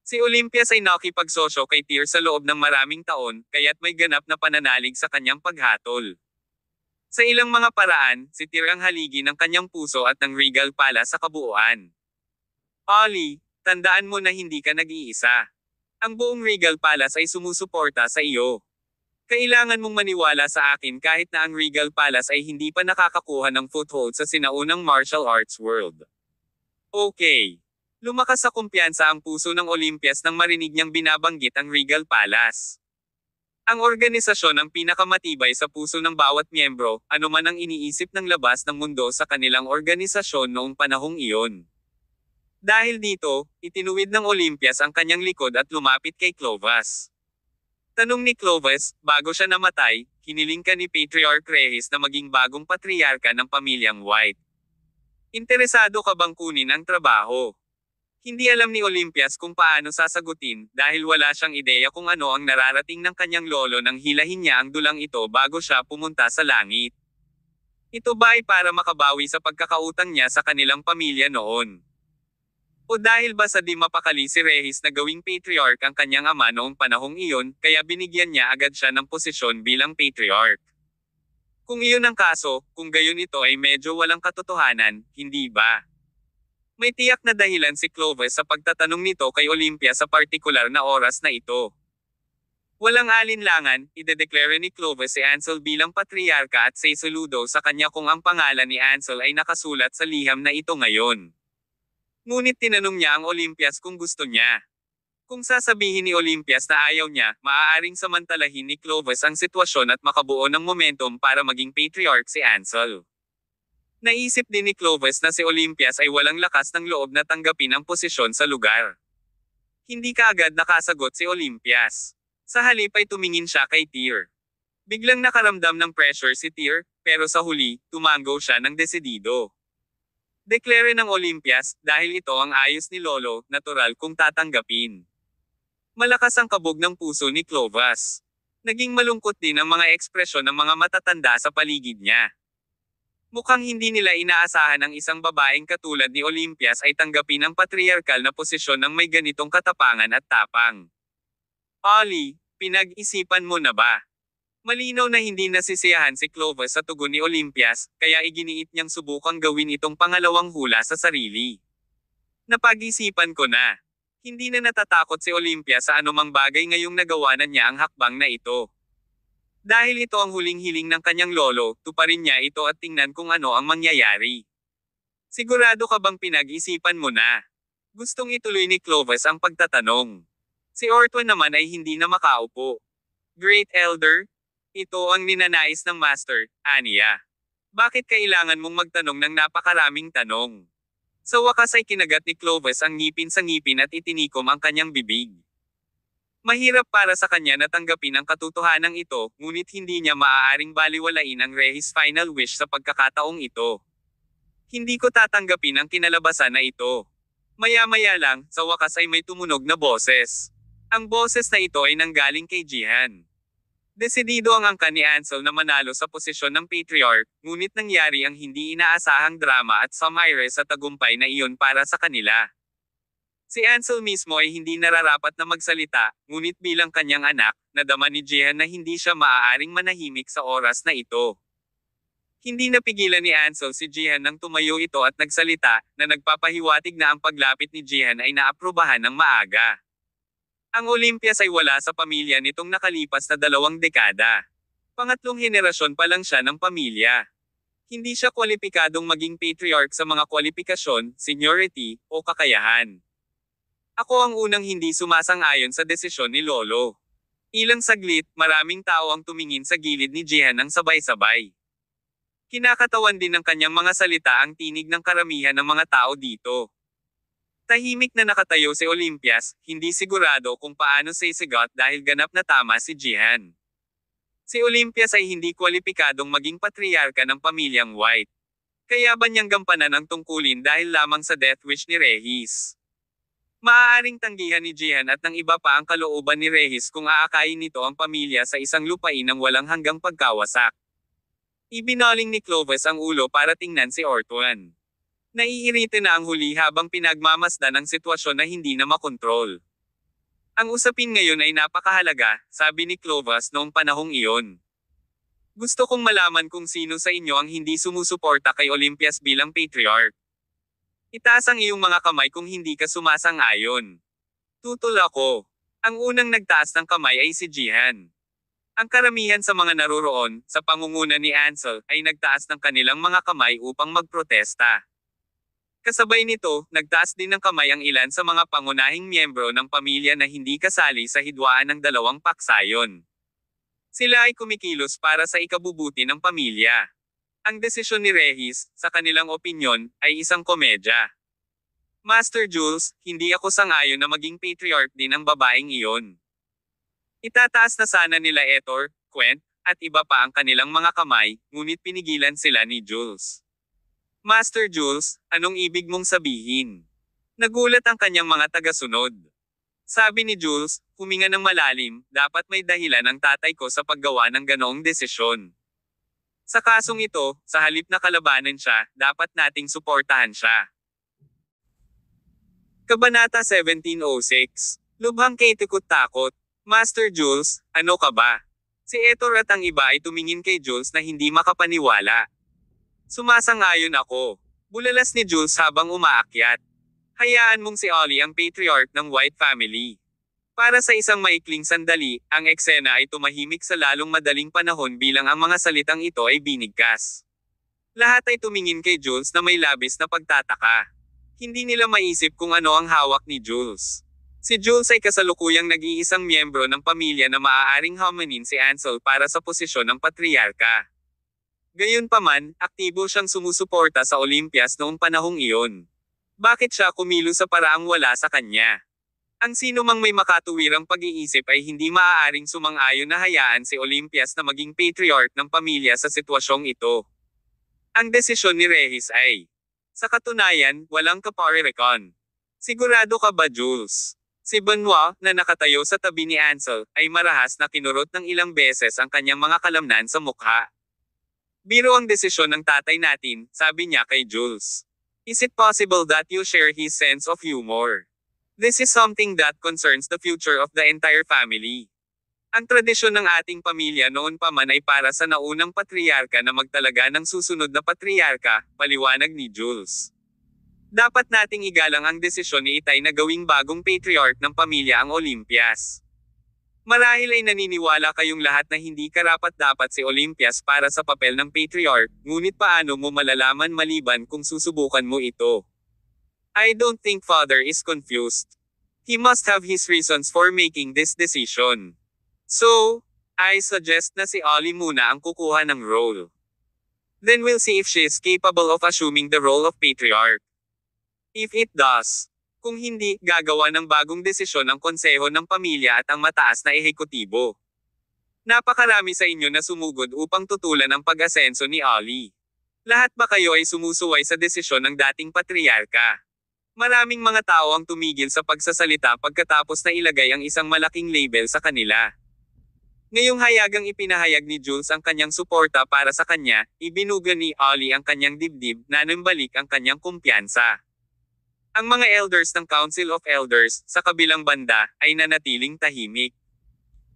Si Olympias ay nakipagsosyo kay Tyr sa loob ng maraming taon, kaya't may ganap na pananalig sa kanyang paghatol. Sa ilang mga paraan, si Tyr ang haligi ng kanyang puso at ng Regal Palace sa kabuuan. "Ali, tandaan mo na hindi ka nag-iisa. Ang buong Regal Palace ay sumusuporta sa iyo. Kailangan mong maniwala sa akin kahit na ang Regal Palace ay hindi pa nakakakuha ng foothold sa sinaunang martial arts world." Okay. Lumakas sa kumpiyansa ang puso ng Olympias nang marinig niyang binabanggit ang Regal Palace. Ang organisasyon ang pinakamatibay sa puso ng bawat miyembro, anuman ang iniisip ng labas ng mundo sa kanilang organisasyon noong panahong iyon. Dahil dito, itinuwid ng Olympias ang kanyang likod at lumapit kay Clovis. Tanong ni Clovis, bago siya namatay, hiniling ka ni Patriarch Regis na maging bagong patriarka ng pamilyang White. Interesado ka bang kunin ang trabaho? Hindi alam ni Olympias kung paano sasagutin, dahil wala siyang ideya kung ano ang nararating ng kanyang lolo nang hilahin niya ang dulang ito bago siya pumunta sa langit. Ito ba ay para makabawi sa pagkakautang niya sa kanilang pamilya noon? O dahil ba sa di mapakali si Regis na gawing patriarch ang kanyang ama noong panahong iyon, kaya binigyan niya agad siya ng posisyon bilang patriarch? Kung iyon ang kaso, kung gayon ito ay medyo walang katotohanan, hindi ba? May tiyak na dahilan si Clovis sa pagtatanong nito kay Olympia sa partikular na oras na ito. Walang alinlangan, idedeklara ni Clovis si Ansel bilang patriarka at sasaludo sa kanya kung ang pangalan ni Ansel ay nakasulat sa liham na ito ngayon. Ngunit tinanong niya ang Olympias kung gusto niya. Kung sasabihin ni Olympias na ayaw niya, maaaring samantalahin ni Clovis ang sitwasyon at makabuo ng momentum para maging patriarch si Ansel. Naisip din ni Clovis na si Olympias ay walang lakas ng loob na tanggapin ang posisyon sa lugar. Hindi kaagad nakasagot si Olympias. Sa halip ay tumingin siya kay Tyr. Biglang nakaramdam ng pressure si Tyr, pero sa huli, tumango siya ng desidido. Deklare ng Olympias, dahil ito ang ayos ni Lolo, natural kung tatanggapin. Malakas ang kabog ng puso ni Clovis. Naging malungkot din ang mga ekspresyon ng mga matatanda sa paligid niya. Mukhang hindi nila inaasahan ang isang babaeng katulad ni Olympias ay tanggapin ang patriarkal na posisyon ng may ganitong katapangan at tapang. "Ali, pinag-isipan mo na ba?" Malinaw na hindi nasisiyahan si Clovis sa tugon ni Olympias, kaya iginiit niyang subukang gawin itong pangalawang hula sa sarili. "Napag-isipan ko na." Hindi na natatakot si Olympias sa anumang bagay ngayong nagawa na niya ang hakbang na ito. Dahil ito ang huling hiling ng kanyang lolo, tuparin niya ito at tingnan kung ano ang mangyayari. "Sigurado ka bang pinag-isipan mo na?" Gustong ituloy ni Clovis ang pagtatanong. Si Ortuan naman ay hindi na makaupo. "Great Elder? Ito ang ninanais ng Master, Anya. Bakit kailangan mong magtanong ng napakaraming tanong?" Sa wakas ay kinagat ni Clovis ang ngipin sa ngipin at itinikom ang kanyang bibig. Mahirap para sa kanya na tanggapin ang katotohanang ito, ngunit hindi niya maaaring baliwalain ang Regis' final wish sa pagkakataong ito. "Hindi ko tatanggapin ang kinalabasan na ito." Maya-maya lang, sa wakas ay may tumunog na boses. Ang boses na ito ay nanggaling kay Jihan. Desidido ang angkan ni Ansel na manalo sa posisyon ng patriarch, ngunit nangyari ang hindi inaasahang drama at sumire sa tagumpay na iyon para sa kanila. Si Ansel mismo ay hindi nararapat na magsalita, ngunit bilang kanyang anak, nadama ni Jihan na hindi siya maaaring manahimik sa oras na ito. Hindi napigilan ni Ansel si Jihan nang tumayo ito at nagsalita, na nagpapahiwatig na ang paglapit ni Jihan ay naaprubahan ng maaga. Ang Olympias ay wala sa pamilya nitong nakalipas na 2 dekada. Pangatlong henerasyon pa lang siya ng pamilya. Hindi siya kwalipikadong maging patriarch sa mga kwalifikasyon, seniority, o kakayahan. Ako ang unang hindi sumasang-ayon sa desisyon ni Lolo. Ilang saglit, maraming tao ang tumingin sa gilid ni Jihan ng sabay-sabay. Kinakatawan din ng kanyang mga salita ang tinig ng karamihan ng mga tao dito. Tahimik na nakatayo si Olympias, hindi sigurado kung paano sisigot dahil ganap na tama si Jihan. Si Olympias ay hindi kwalipikadong maging patriarka ng pamilyang White. Kaya ba niyang gampanan ang tungkulin dahil lamang sa death wish ni Regis? Maaaring tanggihan ni Jihan at ng iba pa ang kalooban ni Regis kung aakayin nito ang pamilya sa isang lupain ng walang hanggang pagkawasak. Ibinaling ni Clovis ang ulo para tingnan si Ortuan. Naiirite na ang huli habang pinagmamasdan ang sitwasyon na hindi na makontrol. Ang usapin ngayon ay napakahalaga, sabi ni Clovis noong panahong iyon. Gusto kong malaman kung sino sa inyo ang hindi sumusuporta kay Olympias bilang patriarch. Itaas ang iyong mga kamay kung hindi ka sumasang-ayon. Tutol ako. Ang unang nagtaas ng kamay ay si Jihan. Ang karamihan sa mga naroroon, sa pangunguna ni Ansel, ay nagtaas ng kanilang mga kamay upang magprotesta. Kasabay nito, nagtaas din ng kamay ang ilan sa mga pangunahing miyembro ng pamilya na hindi kasali sa hidwaan ng 2 paksayon. Sila ay kumikilos para sa ikabubuti ng pamilya. Ang desisyon ni Regis, sa kanilang opinyon, ay isang komedya. Master Jules, hindi ako sang-ayon na maging patriarch din ang babaeng iyon. Itataas na sana nila Etor, Quent, at iba pa ang kanilang mga kamay, ngunit pinigilan sila ni Jules. Master Jules, anong ibig mong sabihin? Nagulat ang kanyang mga tagasunod. Sabi ni Jules, huminga ng malalim, dapat may dahilan ang tatay ko sa paggawa ng ganoong desisyon. Sa kasong ito, sa halip na kalabanan siya, dapat nating suportahan siya. Kabanata 1706. Lubhang kaitikot-takot. Master Jules, ano ka ba? Si Etor at ang iba ay tumingin kay Jules na hindi makapaniwala. Sumasang-ayon ako. Bulalas ni Jules habang umaakyat. Hayaan mong si Ollie ang patriarch ng White family. Para sa isang maikling sandali, ang eksena ay tumahimik sa lalong madaling panahon bilang ang mga salitang ito ay binigkas. Lahat ay tumingin kay Jules na may labis na pagtataka. Hindi nila maisip kung ano ang hawak ni Jules. Si Jules ay kasalukuyang nag-iisang miyembro ng pamilya na maaaring hamanin si Ansel para sa posisyon ng patriarka. Gayunpaman, aktibo siyang sumusuporta sa Olympias noong panahong iyon. Bakit siya kumilos sa paraang wala sa kanya? Ang sino mang may makatuwirang pag-iisip ay hindi maaaring sumang-ayon na hayaan si Olympias na maging patriarch ng pamilya sa sitwasyong ito. Ang desisyon ni Regis ay, sa katunayan, walang kaparerekon. Sigurado ka ba, Jules? Si Benoit, na nakatayo sa tabi ni Ansel, ay marahas na kinurot ng ilang beses ang kanyang mga kalamnan sa mukha. Biro ang desisyon ng tatay natin, sabi niya kay Jules. Is it possible that you share his sense of humor? This is something that concerns the future of the entire family. Ang tradisyon ng ating pamilya noon pa man ay para sa naunang patriarka na magtalaga ng susunod na patriarka, paliwanag ni Jules. Dapat nating igalang ang desisyon ni Itay na gawing bagong patriarch ng pamilya ang Olympias. Marahil ay naniniwala kayong lahat na hindi karapat-dapat si Olympias para sa papel ng patriarch, ngunit paano mo malalaman maliban kung susubukan mo ito? I don't think father is confused. He must have his reasons for making this decision. So, I suggest na si Ollie muna ang kukuha ng role. Then we'll see if she is capable of assuming the role of patriarch. If it does, kung hindi, gagawa ng bagong desisyon ang konseho ng pamilya at ang mataas na ehekutibo. Napakarami sa inyo na sumugod upang tutulan ang pag-asenso ni Ollie. Lahat ba kayo ay sumusuway sa desisyon ng dating patriarka? Maraming mga tao ang tumigil sa pagsasalita pagkatapos na ilagay ang isang malaking label sa kanila. Ngayong hayagang ipinahayag ni Jules ang kanyang suporta para sa kanya, ibinuga ni Ollie ang kanyang dibdib, nanumbalik ang kanyang kumpiyansa. Ang mga elders ng Council of Elders, sa kabilang banda, ay nanatiling tahimik.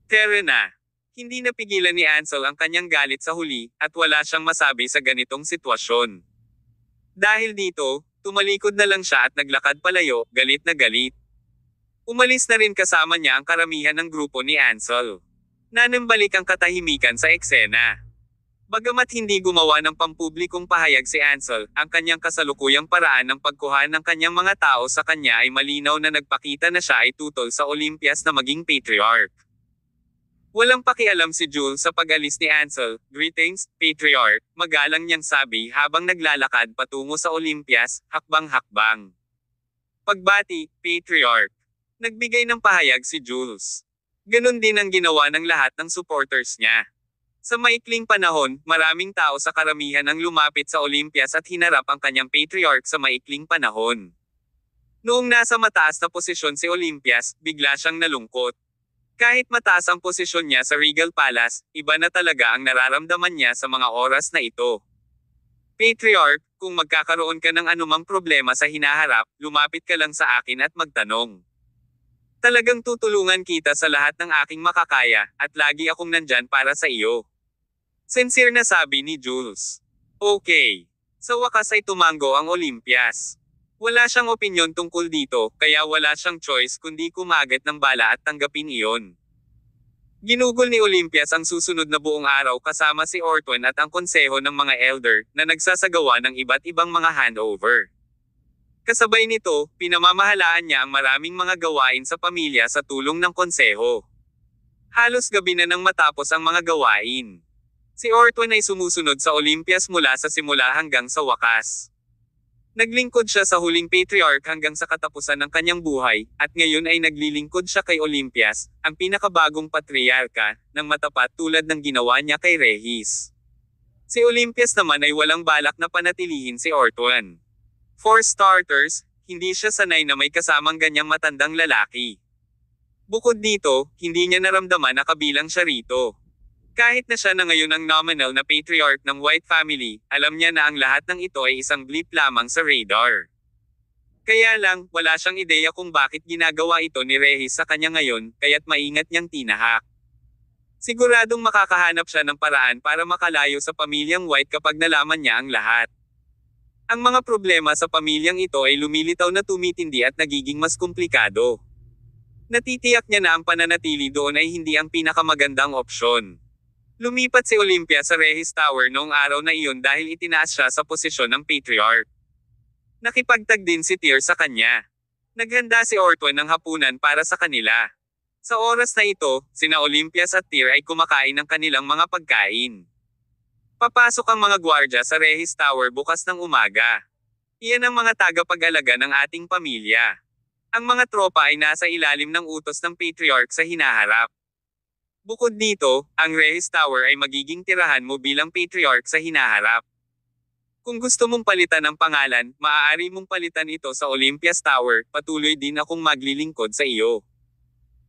Tara na. Hindi napigilan ni Ansel ang kanyang galit sa huli, at wala siyang masabi sa ganitong sitwasyon. Dahil dito, tumalikod na lang siya at naglakad palayo, galit na galit. Umalis na rin kasama niya ang karamihan ng grupo ni Ansel. Nanambalik ang katahimikan sa eksena. Bagamat hindi gumawa ng pampublikong pahayag si Ansel, ang kanyang kasalukuyang paraan ng pagkuha ng kanyang mga tao sa kanya ay malinaw na nagpakita na siya ay tutol sa Olympias na maging patriarch. Walang pakialam si Jules sa pag-alis ni Ansel. "Greetings, patriarch," magalang niyang sabi habang naglalakad patungo sa Olympias, hakbang-hakbang. "Pagbati, patriarch." Nagbigay ng pahayag si Jules. Ganon din ang ginawa ng lahat ng supporters niya. Sa maikling panahon, maraming tao sa karamihan ang lumapit sa Olympias at hinarap ang kanyang patriarch sa maikling panahon. Noong nasa mataas na posisyon si Olympias, bigla siyang nalungkot. Kahit mataas ang posisyon niya sa Regal Palace, iba na talaga ang nararamdaman niya sa mga oras na ito. "Patriarch, kung magkakaroon ka ng anumang problema sa hinaharap, lumapit ka lang sa akin at magtanong. Talagang tutulungan kita sa lahat ng aking makakaya, at lagi akong nandyan para sa iyo." Sincere na sabi ni Jules. Okay. Sa wakas ay tumango ang Olympias. Wala siyang opinyon tungkol dito, kaya wala siyang choice kundi kumagat ng bala at tanggapin iyon. Ginugol ni Olympias ang susunod na buong araw kasama si Ortwen at ang konseho ng mga elder, na nagsasagawa ng iba't ibang mga handover. Kasabay nito, pinamamahalaan niya ang maraming mga gawain sa pamilya sa tulong ng konseho. Halos gabi na nang matapos ang mga gawain. Si Ortwen ay sumusunod sa Olympias mula sa simula hanggang sa wakas. Naglingkod siya sa huling patriarch hanggang sa katapusan ng kanyang buhay, at ngayon ay naglilingkod siya kay Olympias, ang pinakabagong patriarka, ng matapat tulad ng ginawa niya kay Regis. Si Olympias naman ay walang balak na panatilihin si Ortwen. For starters, hindi siya sanay na may kasamang ganyang matandang lalaki. Bukod dito, hindi niya naramdaman na kabilang siya rito. Kahit na siya na ngayon ang nominal na patriarch ng White Family, alam niya na ang lahat ng ito ay isang blip lamang sa radar. Kaya lang, wala siyang ideya kung bakit ginagawa ito ni Regis sa kanya ngayon, kaya't maingat niyang tinahak. Siguradong makakahanap siya ng paraan para makalayo sa pamilyang White kapag nalaman niya ang lahat. Ang mga problema sa pamilyang ito ay lumilitaw na tumitindi at nagiging mas komplikado. Natitiyak niya na ang pananatili doon ay hindi ang pinakamagandang opsyon. Lumipat si Olympia sa Regis Tower noong araw na iyon dahil itinaas siya sa posisyon ng patriarch. Nakipagtag din si Tyr sa kanya. Naghanda si Ortwen ng hapunan para sa kanila. Sa oras na ito, sina Olympias at Tyr ay kumakain ng kanilang mga pagkain. Papasok ang mga gwardya sa Regis Tower bukas ng umaga. Iyan ang mga tagapag-alaga ng ating pamilya. Ang mga tropa ay nasa ilalim ng utos ng patriarch sa hinaharap. Bukod dito, ang Regis Tower ay magiging tirahan mo bilang patriarch sa hinaharap. Kung gusto mong palitan ang pangalan, maaari mong palitan ito sa Olympias Tower, patuloy din akong maglilingkod sa iyo.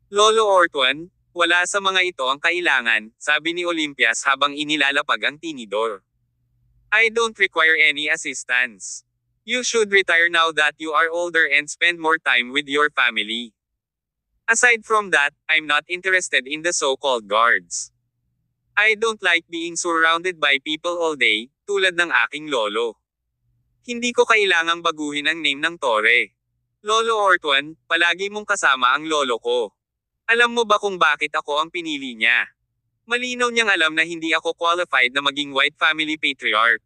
Lolo Ortwen, wala sa mga ito ang kailangan, sabi ni Olympias habang inilalapag ang tinidor. "I don't require any assistance. You should retire now that you are older and spend more time with your family. Aside from that, I'm not interested in the so-called guards. I don't like being surrounded by people all day, tulad ng aking lolo. Hindi ko kailangang baguhin ang name ng Torre. Lolo Ortwen, palagi mong kasama ang lolo ko. Alam mo ba kung bakit ako ang pinili niya?" Malinaw niyang alam na hindi ako qualified na maging White Family Patriarch.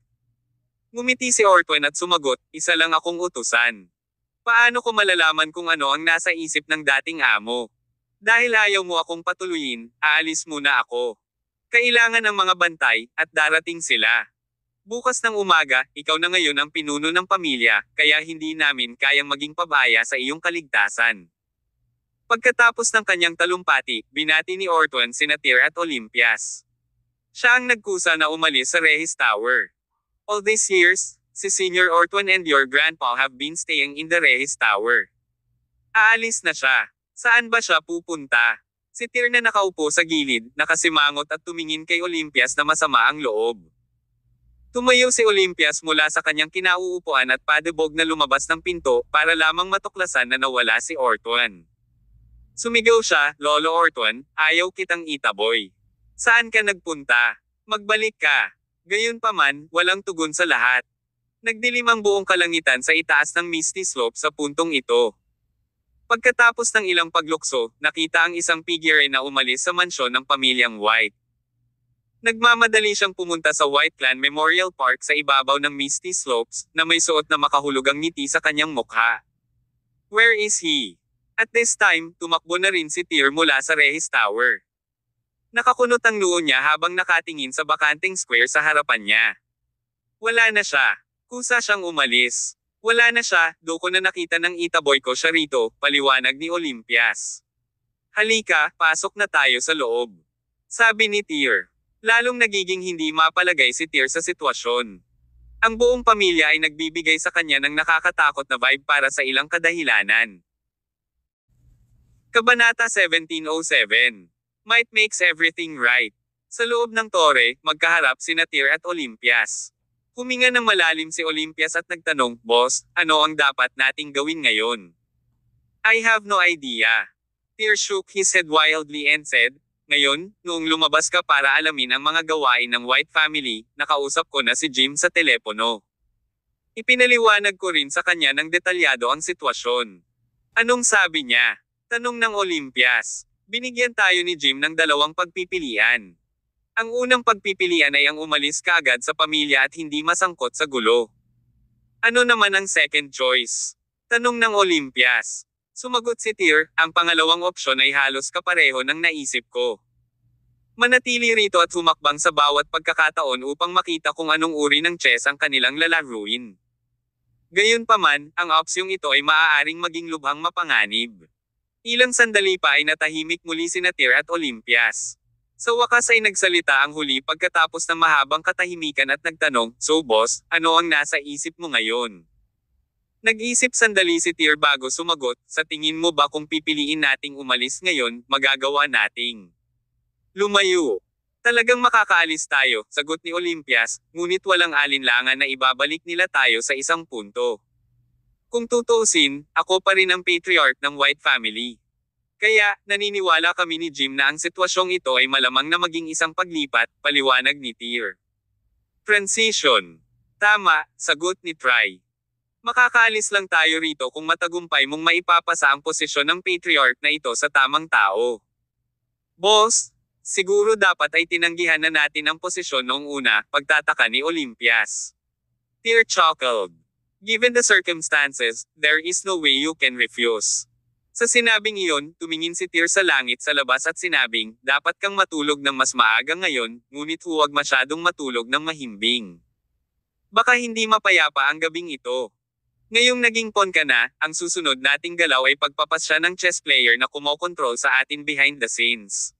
Ngumiti si Ortwen at sumagot, "Isa lang akong utusan. Paano ko malalaman kung ano ang nasa isip ng dating amo? Dahil ayaw mo akong patuluyin, aalis muna ako. Kailangan ng mga bantay, at darating sila. Bukas ng umaga, ikaw na ngayon ang pinuno ng pamilya, kaya hindi namin kayang maging pabaya sa iyong kaligtasan." Pagkatapos ng kanyang talumpati, binati ni Ortwen sina Tyr at Olympias. Siya ang nagkusa na umalis sa Regis Tower. All these years, si Senior Ortwen and your grandpa have been staying in the Regis Tower. Aalis na siya. Saan ba siya pupunta? Si Tyr na nakaupo sa gilid, nakasimangot at tumingin kay Olympias na masama ang loob. Tumayo si Olympias mula sa kanyang kinauupuan at padebog na lumabas ng pinto, para lamang matuklasan na nawala si Ortwen. Sumigaw siya, "Lolo Ortwen, ayaw kitang itaboy. Saan ka nagpunta? Magbalik ka." Gayunpaman, walang tugon sa lahat. Nagdilim ang buong kalangitan sa itaas ng misty slope sa puntong ito. Pagkatapos ng ilang paglukso, nakita ang isang figure na umalis sa mansyon ng pamilyang White. Nagmamadali siyang pumunta sa White Clan Memorial Park sa ibabaw ng Misty Slopes, na may suot na makahulugang ngiti sa kanyang mukha. Where is he? At this time, tumakbo na rin si Tyr mula sa Regis Tower. Nakakunot ang noo niya habang nakatingin sa bakanteng square sa harapan niya. Wala na siya. Kusa siyang umalis. Wala na siya, doko na nakita ng itaboy ko siya rito, paliwanag ni Olympias. Halika, pasok na tayo sa loob. Sabi ni Tyr. Lalong nagiging hindi mapalagay si Tyr sa sitwasyon. Ang buong pamilya ay nagbibigay sa kanya ng nakakatakot na vibe para sa ilang kadahilanan. Kabanata 1707. Might makes everything right. Sa loob ng tore, magkaharap sina Tyr at Olympias. Huminga ng malalim si Olympias at nagtanong, Boss, ano ang dapat nating gawin ngayon? I have no idea. Tyr shook his head wildly and said, Ngayon, noong lumabas ka para alamin ang mga gawain ng White family, nakausap ko na si Jim sa telepono. Ipinaliwanag ko rin sa kanya ng detalyado ang sitwasyon. Anong sabi niya? Tanong ng Olympias. Binigyan tayo ni Jim ng dalawang pagpipilian. Ang unang pagpipilian ay ang umalis kaagad sa pamilya at hindi masangkot sa gulo. Ano naman ang second choice? Tanong ng Olympias. Sumagot si Tyr, ang pangalawang opsyon ay halos kapareho ng naisip ko. Manatili rito at humakbang sa bawat pagkakataon upang makita kung anong uri ng chess ang kanilang lalaruin. Gayunpaman, ang opsyong ito ay maaaring maging lubhang mapanganib. Ilang sandali pa ay natahimik muli sina Tyr at Olympias. Sa wakas ay nagsalita ang huli pagkatapos ng mahabang katahimikan at nagtanong, So boss, ano ang nasa isip mo ngayon? Nag-isip sandali si Tyr bago sumagot, sa tingin mo ba kung pipiliin nating umalis ngayon, magagawa nating lumayo? Talagang makakaalis tayo, sagot ni Olympias, ngunit walang alinlangan na ibabalik nila tayo sa isang punto. Kung tutuusin, ako pa rin ang patriarch ng White family. Kaya, naniniwala kami ni Jim na ang sitwasyong ito ay malamang na maging isang paglipat, paliwanag ni Tyr. Transition. Tama, sagot ni Try. Makakaalis lang tayo rito kung matagumpay mong maipapasa ang posisyon ng patriarch na ito sa tamang tao. Boss, siguro dapat ay tinanggihan na natin ang posisyon noong una, pagtataka ni Olympias. Tyr chuckled. Given the circumstances, there is no way you can refuse. Sa sinabing iyon, tumingin si Tyr sa langit sa labas at sinabing, dapat kang matulog ng mas maaga ngayon, ngunit huwag masyadong matulog ng mahimbing. Baka hindi mapayapa ang gabing ito. Ngayong naging pawn ka na, ang susunod nating galaw ay pagpapasya ng chess player na kumokontrol sa atin behind the scenes.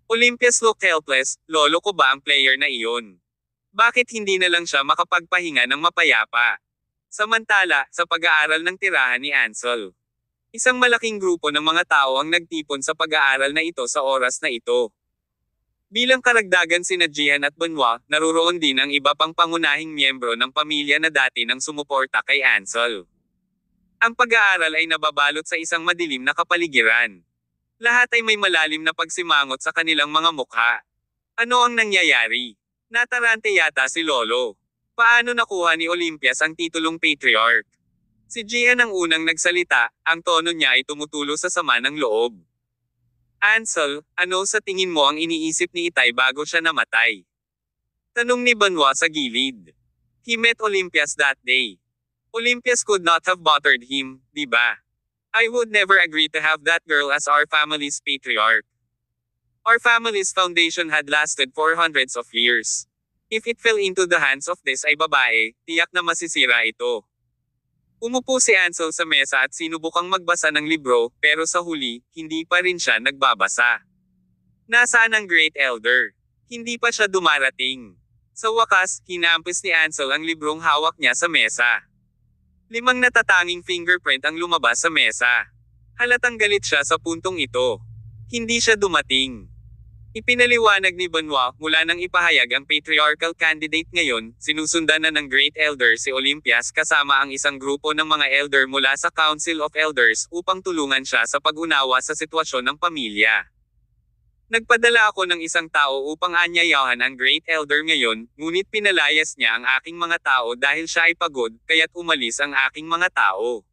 Olympias looked helpless, lolo ko ba ang player na iyon? Bakit hindi na lang siya makapagpahinga ng mapayapa? Samantala, sa pag-aaral ng tirahan ni Ansel. Isang malaking grupo ng mga tao ang nagtipon sa pag-aaral na ito sa oras na ito. Bilang karagdagan sina Jihan at Benoit, naruroon din ang iba pang pangunahing miyembro ng pamilya na dati nang sumuporta kay Ansel. Ang pag-aaral ay nababalot sa isang madilim na kapaligiran. Lahat ay may malalim na pagsimangot sa kanilang mga mukha. Ano ang nangyayari? Natarante yata si Lolo. Paano nakuha ni Olympias ang titulong patriarch? Si Jihan ang unang nagsalita, ang tono niya ay tumutulo sa sama ng loob. Ansel, ano sa tingin mo ang iniisip ni Itay bago siya namatay? Tanong ni Benoit sa gilid. He met Olympias that day. Olympias could not have bothered him, di ba? I would never agree to have that girl as our family's patriarch. Our family's foundation had lasted for hundreds of years. If it fell into the hands of this ay babae, tiyak na masisira ito. Umupo si Ansel sa mesa at sinubukang magbasa ng libro, pero sa huli, hindi pa rin siya nagbabasa. Nasaan ang Great Elder? Hindi pa siya dumarating. Sa wakas, hinampis ni Ansel ang librong hawak niya sa mesa. 5 natatanging fingerprint ang lumabas sa mesa. Halatang galit siya sa puntong ito. Hindi siya dumating. Ipinaliwanag ni Benoit, mula nang ipahayag ang patriarchal candidate ngayon, sinusundan na ng Great Elder si Olympias kasama ang isang grupo ng mga elder mula sa Council of Elders upang tulungan siya sa pag-unawa sa sitwasyon ng pamilya. Nagpadala ako ng isang tao upang anyayahan ang Great Elder ngayon, ngunit pinalayas niya ang aking mga tao dahil siya ay pagod, kaya't umalis ang aking mga tao.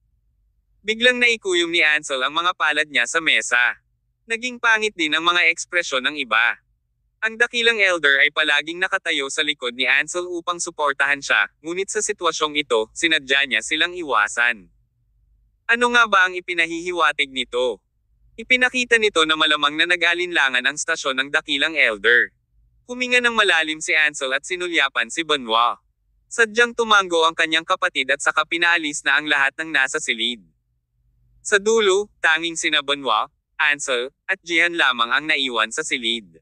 Biglang naikuyom ni Ansel ang mga palad niya sa mesa. Naging pangit din ang mga ekspresyon ng iba. Ang dakilang elder ay palaging nakatayo sa likod ni Ansel upang suportahan siya, ngunit sa sitwasyong ito, sinadya niya silang iwasan. Ano nga ba ang ipinahihiwatig nito? Ipinakita nito na malamang na nag-alinlangan ang stasyon ng dakilang elder. Huminga ng malalim si Ansel at sinulyapan si Benoit. Sadyang tumango ang kanyang kapatid at saka pinaalis na ang lahat ng nasa silid. Sa dulo, tanging sina Benoit, Ansel, at Jihan lamang ang naiwan sa silid.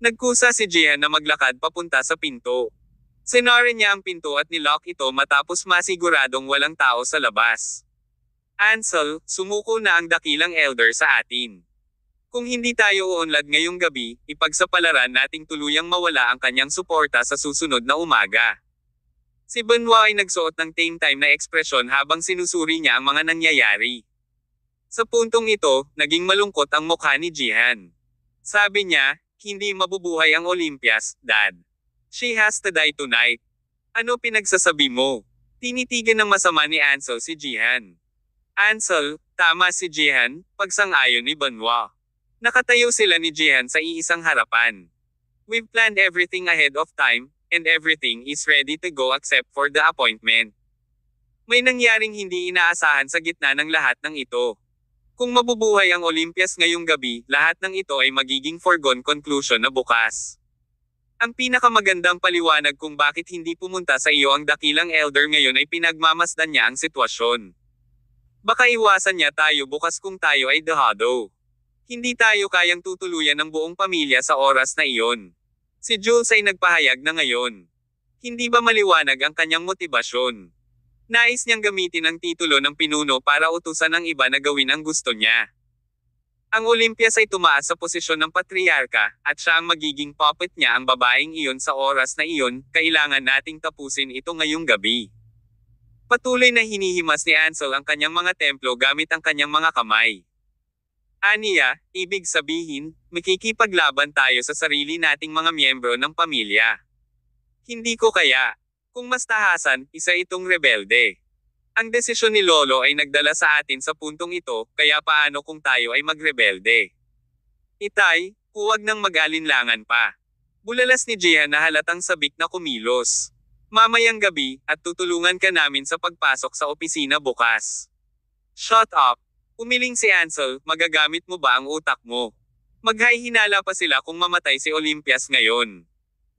Nagkusa si Jihan na maglakad papunta sa pinto. Sinara niya ang pinto at nilock ito matapos masiguradong walang tao sa labas. Ansel, sumuko na ang dakilang elder sa atin. Kung hindi tayo uunlad ngayong gabi, ipagsapalaran nating tuluyang mawala ang kanyang suporta sa susunod na umaga. Si Benoit ay nagsuot ng tame time na ekspresyon habang sinusuri niya ang mga nangyayari. Sa puntong ito, naging malungkot ang mukha ni Jihan. Sabi niya, hindi mabubuhay ang Olympias, Dad. She has to die tonight. Ano pinagsasabi mo? Tinitigan ng masama ni Ansel si Jihan. Ansel, tama si Jihan, pagsang-ayon ni Benoit. Nakatayo sila ni Jihan sa iisang harapan. We've planned everything ahead of time, and everything is ready to go except for the appointment. May nangyaring hindi inaasahan sa gitna ng lahat ng ito. Kung mabubuhay ang Olympias ngayong gabi, lahat ng ito ay magiging foregone conclusion na bukas. Ang pinakamagandang paliwanag kung bakit hindi pumunta sa iyo ang dakilang elder ngayon ay pinagmamasdan niya ang sitwasyon. Baka iwasan niya tayo bukas kung tayo ay dehado. Hindi tayo kayang tutuluyan ng buong pamilya sa oras na iyon. Si Jules ay nagpahayag na ngayon. Hindi ba maliwanag ang kanyang motibasyon? Nais niyang gamitin ang titulo ng pinuno para utusan ang iba na gawin ang gusto niya. Ang Olympias ay tumaas sa posisyon ng patriarka, at siya ang magiging puppet niya ang babaeng iyon sa oras na iyon, kailangan nating tapusin ito ngayong gabi. Patuloy na hinihimas ni Ansel ang kanyang mga templo gamit ang kanyang mga kamay. Aniya, ibig sabihin, makikipaglaban tayo sa sarili nating mga miyembro ng pamilya. Hindi ko kaya. Kung mas tahasan, isa itong rebelde. Ang desisyon ni Lolo ay nagdala sa atin sa puntong ito, kaya paano kung tayo ay magrebelde? Itay, huwag nang mag-alinlangan pa. Bulalas ni Jihan na halatang sabik na kumilos. Mamayang gabi, at tutulungan ka namin sa pagpasok sa opisina bukas. Shut up! Umiling si Ansel, magagamit mo ba ang utak mo? Maghahinala pa sila kung mamatay si Olympias ngayon.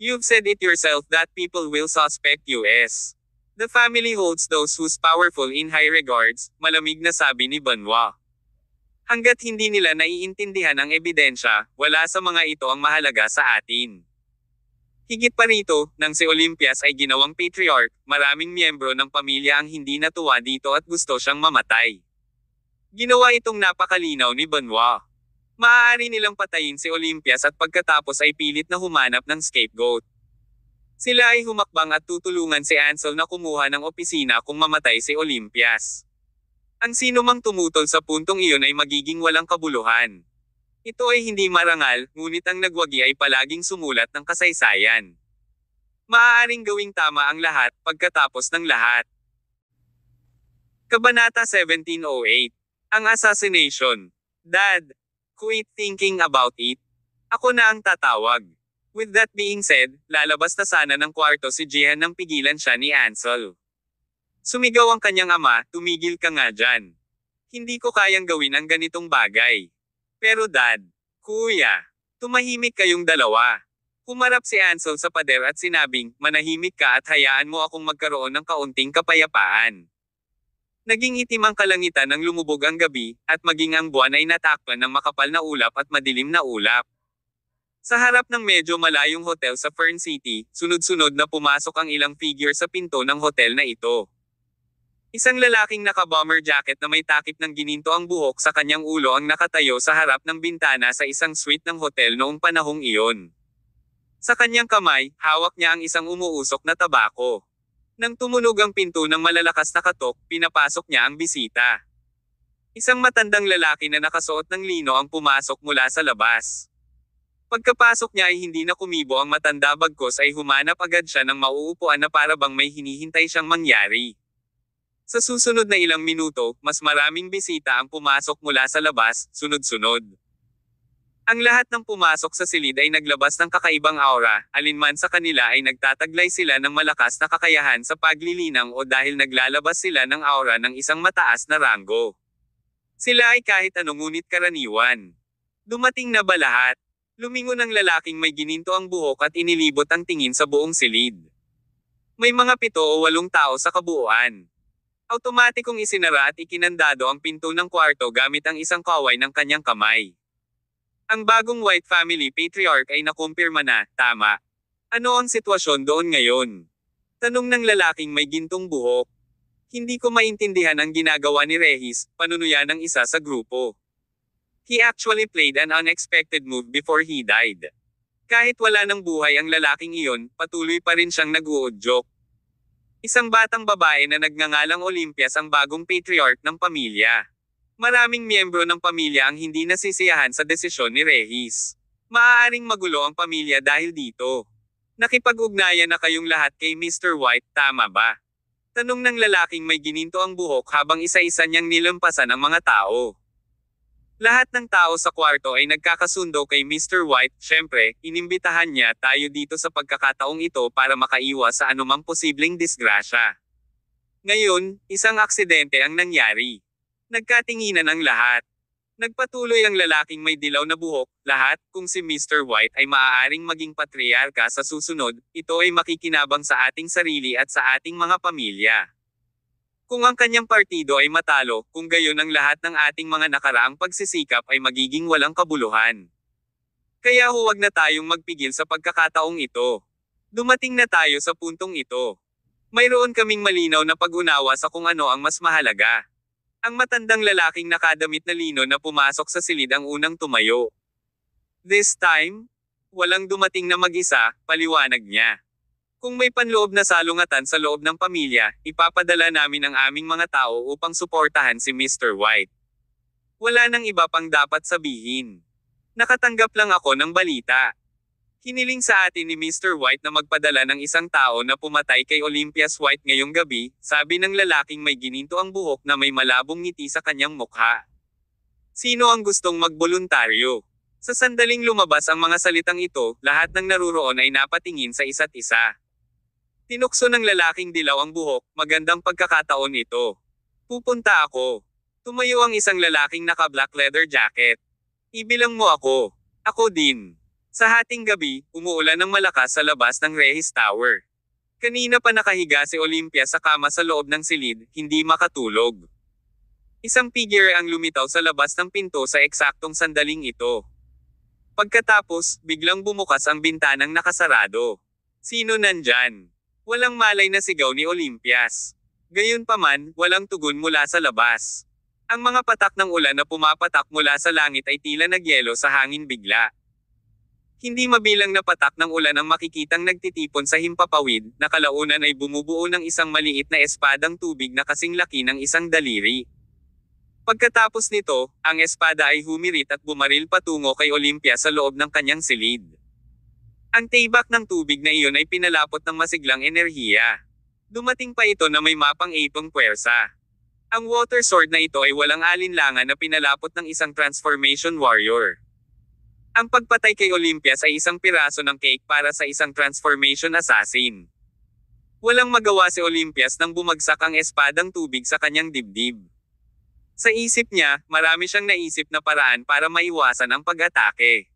You've said it yourself that people will suspect US. The family holds those who's powerful in high regards, malamig na sabi ni Benoit. Hanggat hindi nila naiintindihan ang ebidensya, wala sa mga ito ang mahalaga sa atin. Higit pa rito, nang si Olympias ay ginawang patriarch, maraming miyembro ng pamilya ang hindi natuwa dito at gusto siyang mamatay. Ginawa itong napakalinaw ni Benoit. Maaari nilang patayin si Olympias at pagkatapos ay pilit na humanap ng scapegoat. Sila ay humakbang at tutulungan si Ansel na kumuha ng opisina kung mamatay si Olympias. Ang sino mang tumutol sa puntong iyon ay magiging walang kabuluhan. Ito ay hindi marangal, ngunit ang nagwagi ay palaging sumulat ng kasaysayan. Maaaring gawing tama ang lahat, pagkatapos ng lahat. Kabanata 1708. Ang assassination. Dad, quit thinking about it. Ako na ang tatawag. With that being said, lalabas na sana ng kwarto si Jihan nang pigilan siya ni Ansel. Sumigaw ang kanyang ama, tumigil ka nga dyan. Hindi ko kayang gawin ang ganitong bagay. Pero Dad, Kuya, tumahimik kayong dalawa. Humarap si Ansel sa pader at sinabing, manahimik ka at hayaan mo akong magkaroon ng kaunting kapayapaan. Naging itim ang kalangitan nang lumubog ang gabi, at maging ang buwan ay natakpan ng makapal na ulap at madilim na ulap. Sa harap ng medyo malayong hotel sa Fern City, sunod-sunod na pumasok ang ilang figure sa pinto ng hotel na ito. Isang lalaking naka-bomber jacket na may takip ng gininto ang buhok sa kanyang ulo ang nakatayo sa harap ng bintana sa isang suite ng hotel noong panahong iyon. Sa kanyang kamay, hawak niya ang isang umuusok na tabako. Nang tumunog ang pinto ng malalakas na katok, pinapasok niya ang bisita. Isang matandang lalaki na nakasuot ng lino ang pumasok mula sa labas. Pagkapasok niya ay hindi na kumibo ang matanda bagkos ay humanap agad siya ng mauupuan na para bang may hinihintay siyang mangyari. Sa susunod na ilang minuto, mas maraming bisita ang pumasok mula sa labas, sunod-sunod. Ang lahat ng pumasok sa silid ay naglabas ng kakaibang aura, alinman sa kanila ay nagtataglay sila ng malakas na kakayahan sa paglilinang o dahil naglalabas sila ng aura ng isang mataas na ranggo. Sila ay kahit anong ngunit karaniwan. Dumating na ba lahat? Lumingon ang lalaking may gininto ang buhok at inilibot ang tingin sa buong silid. May mga 7 o 8 tao sa kabuuan. Automatikong isinara at ikinandado ang pinto ng kwarto gamit ang isang kaway ng kanyang kamay. Ang bagong White Family Patriarch ay nakumpirma na, tama. Ano ang sitwasyon doon ngayon? Tanong ng lalaking may gintong buhok. Hindi ko maintindihan ang ginagawa ni Regis, panunuya ng isa sa grupo. He actually played an unexpected move before he died. Kahit wala ng buhay ang lalaking iyon, patuloy pa rin siyang nag-uudyok. Isang batang babae na nagngangalang Olympias ang bagong patriarch ng pamilya. Maraming miyembro ng pamilya ang hindi nasisiyahan sa desisyon ni Regis. Maaaring magulo ang pamilya dahil dito. Nakipag-ugnayan na kayong lahat kay Mr. White, tama ba? Tanong ng lalaking may gininto ang buhok habang isa-isa niyang nilampasan ang mga tao. Lahat ng tao sa kwarto ay nagkakasundo kay Mr. White, syempre, inimbitahan niya tayo dito sa pagkakataong ito para makaiwas sa anumang posibleng disgrasya. Ngayon, isang aksidente ang nangyari. Nagkatinginan ang lahat. Nagpatuloy ang lalaking may dilaw na buhok, lahat, kung si Mr. White ay maaaring maging patriarka sa susunod, ito ay makikinabang sa ating sarili at sa ating mga pamilya. Kung ang kanyang partido ay matalo, kung gayon ang lahat ng ating mga nakaraang pagsisikap ay magiging walang kabuluhan. Kaya huwag na tayong magpigil sa pagkakataong ito. Dumating na tayo sa puntong ito. Mayroon kaming malinaw na pag-unawa sa kung ano ang mas mahalaga. Ang matandang lalaking nakadamit na lino na pumasok sa silid ang unang tumayo. This time, walang dumating na mag-isa, paliwanag niya. Kung may panloob na salungatan sa loob ng pamilya, ipapadala namin ang aming mga tao upang suportahan si Mr. White. Wala nang iba pang dapat sabihin. Nakatanggap lang ako ng balita. Hiniling sa atin ni Mr. White na magpadala ng isang tao na pumatay kay Olympias White ngayong gabi, sabi ng lalaking may gininto ang buhok na may malabong ngiti sa kanyang mukha. Sino ang gustong magboluntaryo? Sa sandaling lumabas ang mga salitang ito, lahat ng naruroon ay napatingin sa isa't isa. Tinukso ng lalaking dilaw ang buhok, magandang pagkakataon ito. Pupunta ako. Tumayo ang isang lalaking naka-black leather jacket. Ibilang mo ako. Ako din. Sa hating gabi, umuulan ng malakas sa labas ng Regis Tower. Kanina pa nakahiga si Olympia sa kama sa loob ng silid, hindi makatulog. Isang figure ang lumitaw sa labas ng pinto sa eksaktong sandaling ito. Pagkatapos, biglang bumukas ang bintanang nakasarado. Sino nandyan? Walang malay na sigaw ni Olympias. Gayunpaman, walang tugon mula sa labas. Ang mga patak ng ulan na pumapatak mula sa langit ay tila nagyelo sa hangin bigla. Hindi mabilang na patak ng ulan ang makikitang nagtitipon sa himpapawid, na kalaunan ay bumubuo ng isang maliit na espadang tubig na kasing laki ng isang daliri. Pagkatapos nito, ang espada ay humirit at bumaril patungo kay Olympia sa loob ng kanyang silid. Ang tibak ng tubig na iyon ay pinalapot ng masiglang enerhiya. Dumating pa ito na may mapang 8 puwersa. Ang water sword na ito ay walang alinlangan na pinalapot ng isang transformation warrior. Ang pagpatay kay Olympias ay isang piraso ng cake para sa isang transformation assassin. Walang magawa si Olympias nang bumagsak ang espadang tubig sa kanyang dibdib. Sa isip niya, marami siyang naisip na paraan para maiwasan ang pag-atake.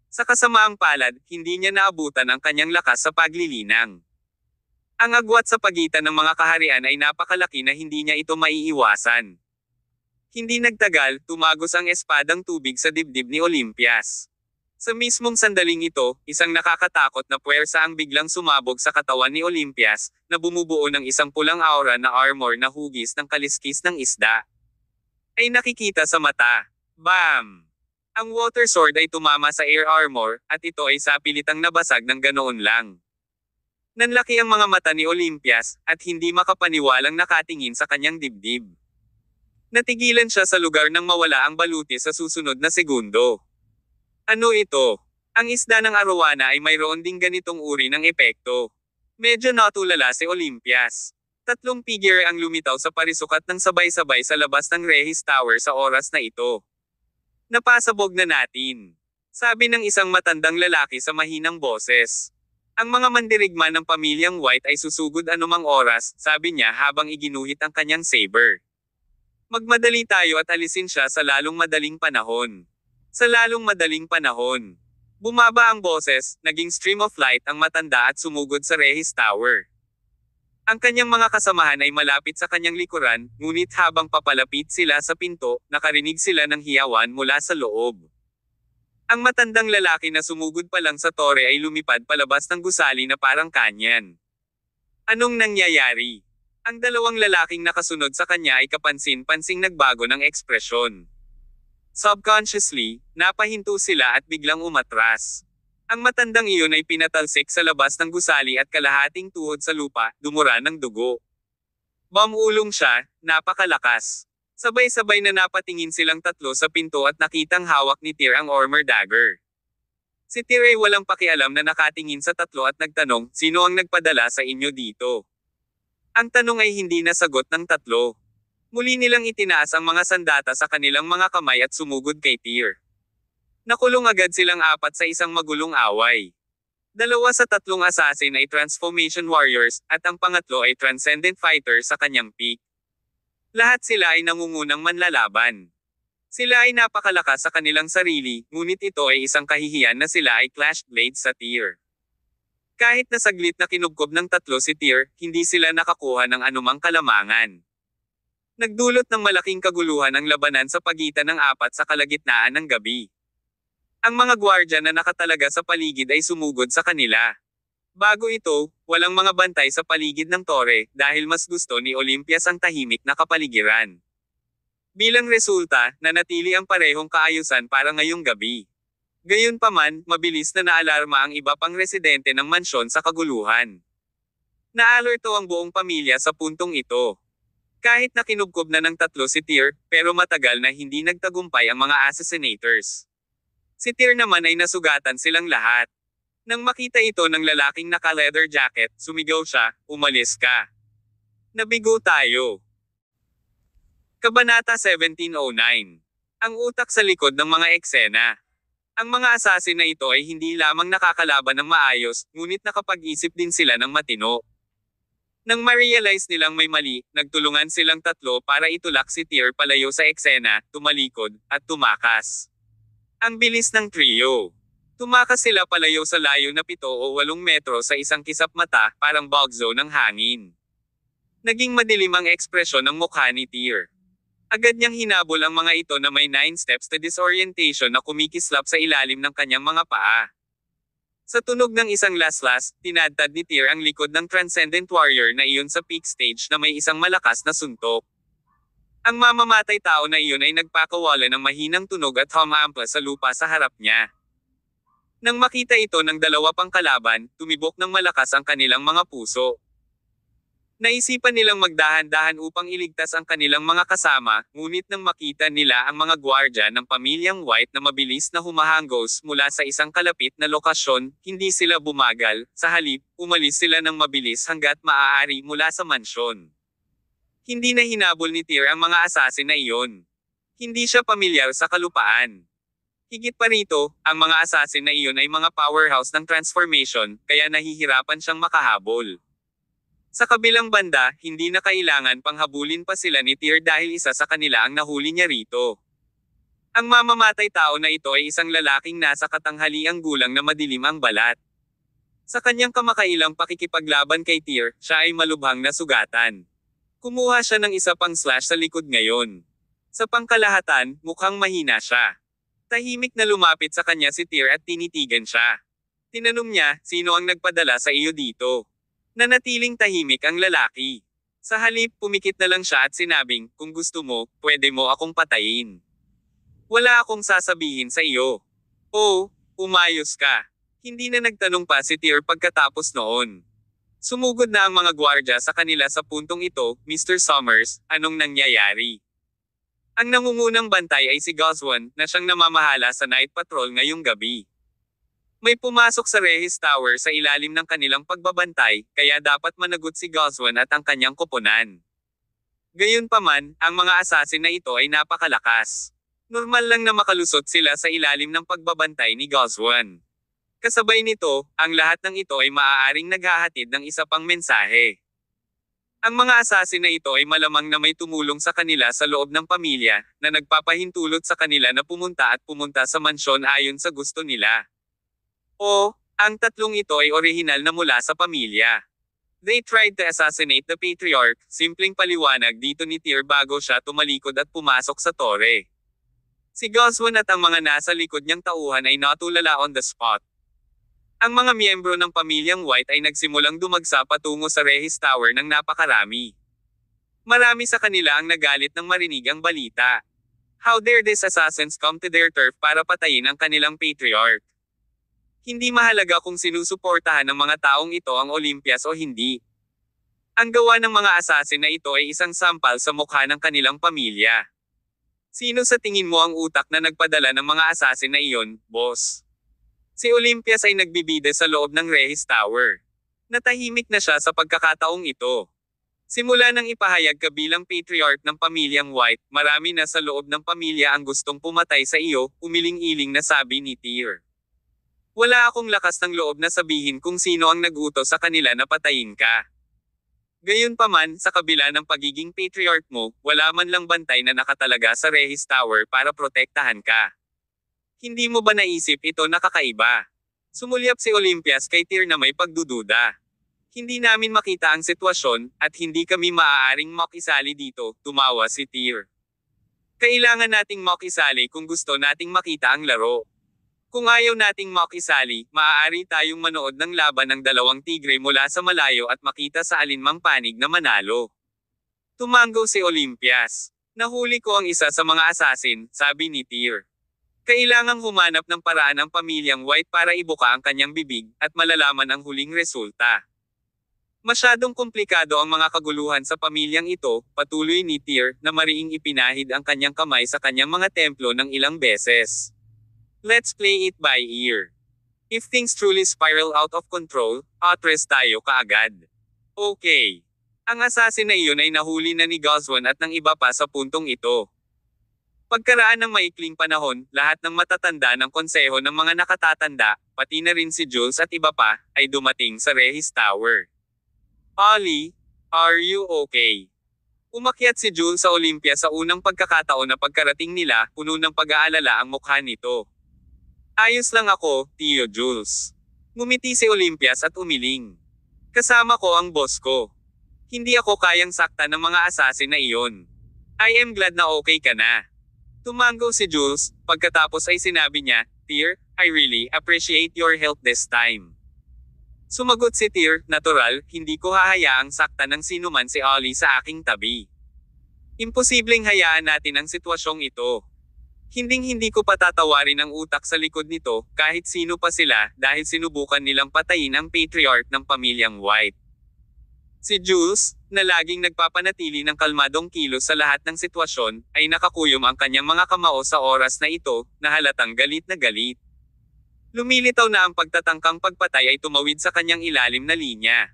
Sa kasamaang palad, hindi niya naabutan ang kanyang lakas sa paglilinang. Ang agwat sa pagitan ng mga kaharian ay napakalaki na hindi niya ito maiiwasan. Hindi nagtagal, tumagos ang espadang tubig sa dibdib ni Olympias. Sa mismong sandaling ito, isang nakakatakot na puwersa ang biglang sumabog sa katawan ni Olympias, na bumubuo ng isang pulang aura na armor na hugis ng kaliskis ng isda. Ay nakikita sa mata. Bam! Ang water sword ay tumama sa air armor, at ito ay sapilitang nabasag ng ganoon lang. Nanlaki ang mga mata ni Olympias, at hindi makapaniwalang nakatingin sa kanyang dibdib. Natigilan siya sa lugar nang mawala ang baluti sa susunod na segundo. Ano ito? Ang isda ng arowana ay mayroon ding ganitong uri ng epekto. Medyo natulala si Olympias. Tatlong figure ang lumitaw sa parisukat ng sabay-sabay sa labas ng Regis Tower sa oras na ito. Napasabog na natin. Sabi ng isang matandang lalaki sa mahinang boses. Ang mga mandirigma ng pamilyang White ay susugod anumang oras, sabi niya habang iginuhit ang kanyang saber. Magmadali tayo at alisin siya sa lalong madaling panahon. Sa lalong madaling panahon. Bumaba ang boses, naging stream of light ang matanda at sumugod sa Regis Tower. Ang kanyang mga kasamahan ay malapit sa kanyang likuran, ngunit habang papalapit sila sa pinto, nakarinig sila ng hiyawan mula sa loob. Ang matandang lalaki na sumugod pa lang sa tore ay lumipad palabas ng gusali na parang kanyan. Anong nangyayari? Ang dalawang lalaking nakasunod sa kanya ay kapansin-pansing nagbago ng ekspresyon. Subconsciously, napahinto sila at biglang umatras. Ang matandang iyon ay pinatalsik sa labas ng gusali at kalahating tuhod sa lupa, dumura ng dugo. Bumulong siya, napakalakas. Sabay-sabay na napatingin silang tatlo sa pinto at nakitang hawak ni Tyr ang armor dagger. Si Tyr ay walang pakialam na nakatingin sa tatlo at nagtanong, sino ang nagpadala sa inyo dito? Ang tanong ay hindi nasagot ng tatlo. Muli nilang itinaas ang mga sandata sa kanilang mga kamay at sumugod kay Tyr. Nakulong agad silang apat sa isang magulong away. Dalawa sa tatlong assassin ay transformation warriors, at ang pangatlo ay transcendent fighter sa kanyang peak. Lahat sila ay nangungunang manlalaban. Sila ay napakalakas sa kanilang sarili, ngunit ito ay isang kahihiyan na sila ay clashed blades sa Tyr. Kahit na saglit na kinubkob ng tatlo si Tyr, hindi sila nakakuha ng anumang kalamangan. Nagdulot ng malaking kaguluhan ang labanan sa pagitan ng apat sa kalagitnaan ng gabi. Ang mga gwardya na nakatalaga sa paligid ay sumugod sa kanila. Bago ito, walang mga bantay sa paligid ng tore, dahil mas gusto ni Olympias ang tahimik na kapaligiran. Bilang resulta, nanatili ang parehong kaayusan para ngayong gabi. Gayunpaman, mabilis na naalarma ang iba pang residente ng mansyon sa kaguluhan. Naalerto ang buong pamilya sa puntong ito. Kahit na kinubkob na ng tatlo si Tyr, pero matagal na hindi nagtagumpay ang mga assassinators. Si Tyr naman ay nasugatan silang lahat. Nang makita ito ng lalaking naka-leather jacket, sumigaw siya, umalis ka. Nabigo tayo. Kabanata 1709. Ang utak sa likod ng mga eksena. Ang mga assassin na ito ay hindi lamang nakakalaban ng maayos, ngunit nakapag-isip din sila ng matino. Nang ma-realize nilang may mali, nagtulungan silang tatlo para itulak si Tyr palayo sa eksena, tumalikod, at tumakas. Ang bilis ng trio. Tumakas sila palayo sa layo na 7 o 8 metro sa isang kisap mata, parang bugzo ng hangin. Naging madilim ang ekspresyon ng mukha ni Tyr. Agad niyang hinabol ang mga ito na may 9 steps to disorientation na kumikislap sa ilalim ng kanyang mga paa. Sa tunog ng isang laslas, tinadtad ni Tyr ang likod ng Transcendent Warrior na iyon sa peak stage na may isang malakas na suntok. Ang mamamatay tao na iyon ay nagpakawala ng mahinang tunog at humahampas sa lupa sa harap niya. Nang makita ito ng dalawa pang kalaban, tumibok ng malakas ang kanilang mga puso. Naisipan nilang magdahan-dahan upang iligtas ang kanilang mga kasama, ngunit nang makita nila ang mga gwardya ng pamilyang White na mabilis na humahanggos mula sa isang kalapit na lokasyon, hindi sila bumagal, sa halip, umalis sila ng mabilis hanggat maaari mula sa mansyon. Hindi na hinabol ni Tyr ang mga assassin na iyon. Hindi siya pamilyar sa kalupaan. Higit pa rito, ang mga assassin na iyon ay mga powerhouse ng transformation, kaya nahihirapan siyang makahabol. Sa kabilang banda, hindi na kailangan pang habulin pa sila ni Tyr dahil isa sa kanila ang nahuli niya rito. Ang mamamatay tao na ito ay isang lalaking nasa katanghaliang gulang na madilim ang balat. Sa kanyang kamakailang pakikipaglaban kay Tyr, siya ay malubhang na sugatan. Kumuha siya ng isa pang slash sa likod ngayon. Sa pangkalahatan, mukhang mahina siya. Tahimik na lumapit sa kanya si Tyr at tinitigan siya. Tinanong niya, sino ang nagpadala sa iyo dito? Nanatiling tahimik ang lalaki. Sa halip, pumikit na lang siya at sinabing, kung gusto mo, pwede mo akong patayin. Wala akong sasabihin sa iyo. Oh, umayos ka. Hindi na nagtanong pa si Tyr pagkatapos noon. Sumugod na ang mga gwardya sa kanila sa puntong ito, Mr. Summers, anong nangyayari? Ang nangungunang bantay ay si Goswan, na siyang namamahala sa night patrol ngayong gabi. May pumasok sa Regis Tower sa ilalim ng kanilang pagbabantay, kaya dapat managot si Goswan at ang kanyang koponan. Gayunpaman, ang mga assassin na ito ay napakalakas. Normal lang na makalusot sila sa ilalim ng pagbabantay ni Goswan. Kasabay nito, ang lahat ng ito ay maaaring naghahatid ng isa pang mensahe. Ang mga assassin na ito ay malamang na may tumulong sa kanila sa loob ng pamilya, na nagpapahintulot sa kanila na pumunta sa mansyon ayon sa gusto nila. O, ang tatlong ito ay orihinal na mula sa pamilya. They tried to assassinate the patriarch, simpleng paliwanag dito ni Tyr bago siya tumalikod at pumasok sa tore. Si Goswan at ang mga nasa likod niyang tauhan ay natulala on the spot. Ang mga miyembro ng pamilyang White ay nagsimulang dumagsa patungo sa Regis Tower ng napakarami. Marami sa kanila ang nagalit nang marinig ang balita. How dare these assassins come to their turf para patayin ang kanilang patriarch? Hindi mahalaga kung sinusuportahan ng mga taong ito ang Olympias o hindi. Ang gawa ng mga assassin na ito ay isang sampal sa mukha ng kanilang pamilya. Sino sa tingin mo ang utak na nagpadala ng mga assassin na iyon, boss? Si Olympias ay nagbibida sa loob ng Regis Tower. Natahimik na siya sa pagkakataong ito. Simula nang ipahayag ka bilang patriarch ng pamilyang White, marami na sa loob ng pamilya ang gustong pumatay sa iyo, umiling-iling na sabi ni Tyr. Wala akong lakas ng loob na sabihin kung sino ang nag-utos sa kanila na patayin ka. Gayunpaman, sa kabila ng pagiging patriarch mo, wala man lang bantay na nakatalaga sa Regis Tower para protektahan ka. Hindi mo ba naisip ito nakakaiba? Sumulyap si Olympias kay Tyr na may pagdududa. Hindi namin makita ang sitwasyon, at hindi kami maaaring makisali dito, tumawa si Tyr. Kailangan nating makisali kung gusto nating makita ang laro. Kung ayaw nating makisali, maaari tayong manood ng laban ng dalawang tigre mula sa malayo at makita sa alinmang panig na manalo. Tumanggo si Olympias. Nahuli ko ang isa sa mga assassin, sabi ni Tyr. Kailangang humanap ng paraan ang pamilyang White para ibuka ang kanyang bibig, at malalaman ang huling resulta. Masyadong komplikado ang mga kaguluhan sa pamilyang ito, patuloy ni Tyr, na mariing ipinahid ang kanyang kamay sa kanyang mga templo ng ilang beses. Let's play it by ear. If things truly spiral out of control, atres tayo kaagad. Okay. Ang assassin na iyon ay nahuli na ni Goswan at ng iba pa sa puntong ito. Pagkaraan ng maikling panahon, lahat ng matatanda ng konseho ng mga nakatatanda, pati na rin si Jules at iba pa, ay dumating sa Regis Tower. Ollie, are you okay? Umakyat si Jules sa Olympia sa unang pagkakataon na pagkarating nila, puno ng pag-aalala ang mukha nito. Ayos lang ako, Tio Jules. Ngumiti si Olympias at umiling. Kasama ko ang boss ko. Hindi ako kayang saktan ng mga assassin na iyon. I am glad na okay ka na. Tumanggo si Jules, pagkatapos ay sinabi niya, Tyr, I really appreciate your help this time. Sumagot si Tyr, natural, hindi ko hahayaang saktan ng sinuman si Ollie sa aking tabi. Imposibleng hayaan natin ang sitwasyong ito. Hinding-hindi ko patatawarin ang utak sa likod nito, kahit sino pa sila, dahil sinubukan nilang patayin ang patriarch ng pamilyang White. Si Jules, na laging nagpapanatili ng kalmadong kilos sa lahat ng sitwasyon, ay nakakuyom ang kanyang mga kamao sa oras na ito, na halatang galit na galit. Lumilitaw na ang pagtatangkang pagpatay ay tumawid sa kanyang ilalim na linya.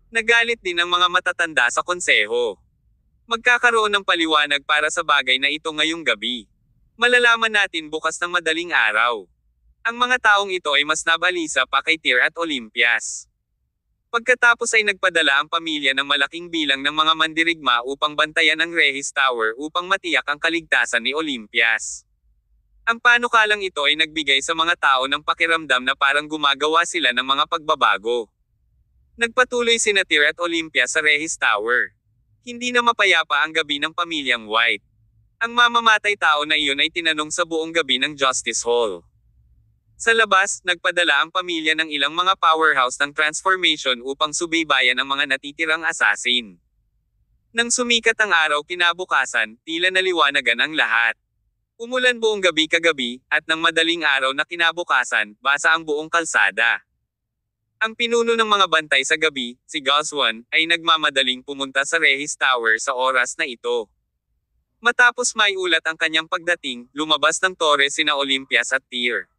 Nagalit din ang mga matatanda sa konseho. Magkakaroon ng paliwanag para sa bagay na ito ngayong gabi. Malalaman natin bukas ng madaling araw. Ang mga taong ito ay mas nabalisa pa kay Tyr at Olympias. Pagkatapos ay nagpadala ang pamilya ng malaking bilang ng mga mandirigma upang bantayan ang Regis Tower upang matiyak ang kaligtasan ni Olympias. Ang panukalang ito ay nagbigay sa mga tao ng pakiramdam na parang gumagawa sila ng mga pagbabago. Nagpatuloy sina Tyr at Olympias sa Regis Tower. Hindi na mapayapa ang gabi ng pamilyang White. Ang mamamatay tao na iyon ay tinanong sa buong gabi ng Justice Hall. Sa labas, nagpadala ang pamilya ng ilang mga powerhouse ng transformation upang subaybayan ang mga natitirang assassin. Nang sumikat ang araw kinabukasan, tila naliwanagan ang lahat. Umulan buong gabi kagabi, at ng madaling araw na kinabukasan, basa ang buong kalsada. Ang pinuno ng mga bantay sa gabi, si Goswan, ay nagmamadaling pumunta sa Regis Tower sa oras na ito. Matapos maiulat ang kanyang pagdating, lumabas ng tore sina Olympias at Tyr.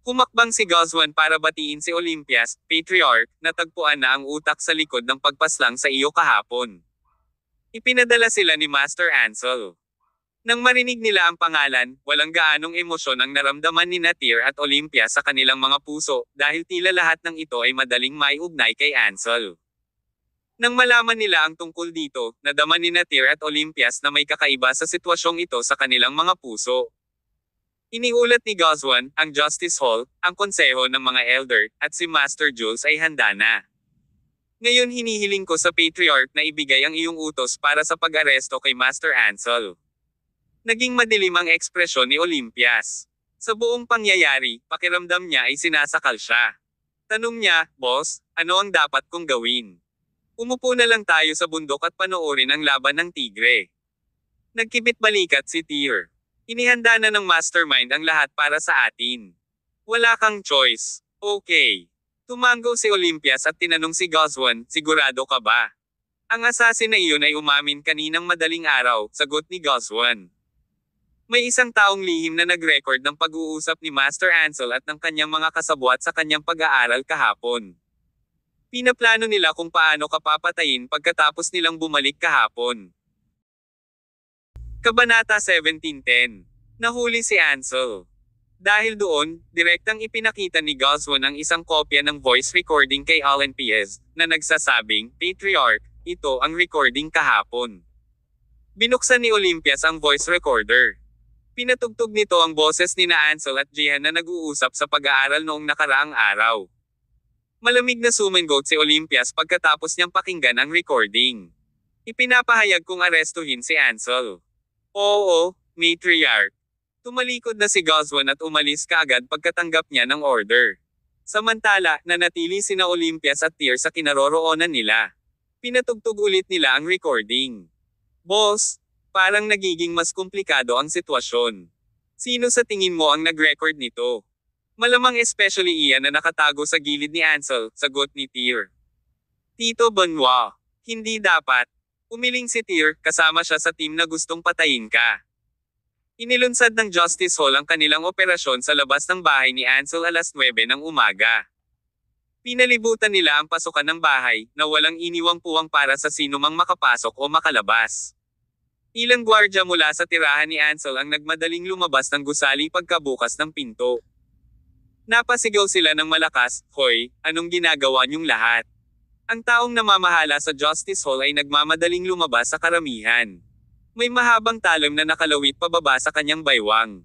Humakbang si Goswan para batiin si Olympias, Patriarch, natagpuan na ang utak sa likod ng pagpaslang sa iyo kahapon. Ipinadala sila ni Master Ansel. Nang marinig nila ang pangalan, walang gaanong emosyon ang naramdaman ni Tyr at Olympia sa kanilang mga puso, dahil tila lahat ng ito ay madaling maiugnay kay Ansel. Nang malaman nila ang tungkol dito, nadama ni Tyr at Olympias na may kakaiba sa sitwasyong ito sa kanilang mga puso. Iniulat ni Goswan, ang Justice Hall, ang konseho ng mga elder, at si Master Jules ay handa na. Ngayon hinihiling ko sa Patriarch na ibigay ang iyong utos para sa pag-aresto kay Master Ansel. Naging madilim ang ekspresyon ni Olympias. Sa buong pangyayari, pakiramdam niya ay sinasakal siya. Tanong niya, Boss, ano ang dapat kong gawin? Umupo na lang tayo sa bundok at panoorin ang laban ng tigre. Nagkibit balikat si Tyr. Inihanda na ng mastermind ang lahat para sa atin. Wala kang choice. Okay. Tumango si Olympias at tinanong si Goswan, sigurado ka ba? Ang assassin na iyon ay umamin kaninang madaling araw, sagot ni Goswan. May isang taong lihim na nag-record ng pag-uusap ni Master Ansel at ng kanyang mga kasabwat sa kanyang pag-aaral kahapon. Pinaplano nila kung paano ka papatayin pagkatapos nilang bumalik kahapon. Kabanata 1710. Nahuli si Ansel. Dahil doon, direktang ipinakita ni Goswan ang isang kopya ng voice recording kay Alan Piez, na nagsasabing, Patriarch, ito ang recording kahapon. Binuksan ni Olympias ang voice recorder. Pinatugtog nito ang boses ni Ansel at Jihan na nag-uusap sa pag-aaral noong nakaraang araw. Malamig na sumingot si Olympias pagkatapos niyang pakinggan ang recording. Ipinapahayag kung arestuhin si Ansel. Oo, Matriarch. Tumalikod na si Goswan at umalis kaagad pagkatanggap niya ng order. Samantala, nanatili sina Olympias at Tyr sa kinaroroonan nila. Pinatugtog ulit nila ang recording. Boss, parang nagiging mas komplikado ang sitwasyon. Sino sa tingin mo ang nag-record nito? Malamang especially iyan na nakatago sa gilid ni Ansel, sagot ni Tyr. Tito Benoit, hindi dapat. Umiling si Tyr, kasama siya sa team na gustong patayin ka. Inilunsad ng Justice Hall ang kanilang operasyon sa labas ng bahay ni Ansel alas 9 ng umaga. Pinalibutan nila ang pasukan ng bahay, na walang iniwang puwang para sa sinumang makapasok o makalabas. Ilang gwardya mula sa tirahan ni Ansel ang nagmadaling lumabas ng gusali pagkabukas ng pinto. Napasigaw sila ng malakas, Hoy, anong ginagawa niyong lahat? Ang taong namamahala sa Justice Hall ay nagmamadaling lumabas sa karamihan. May mahabang talim na nakalawit pababa sa kanyang baywang.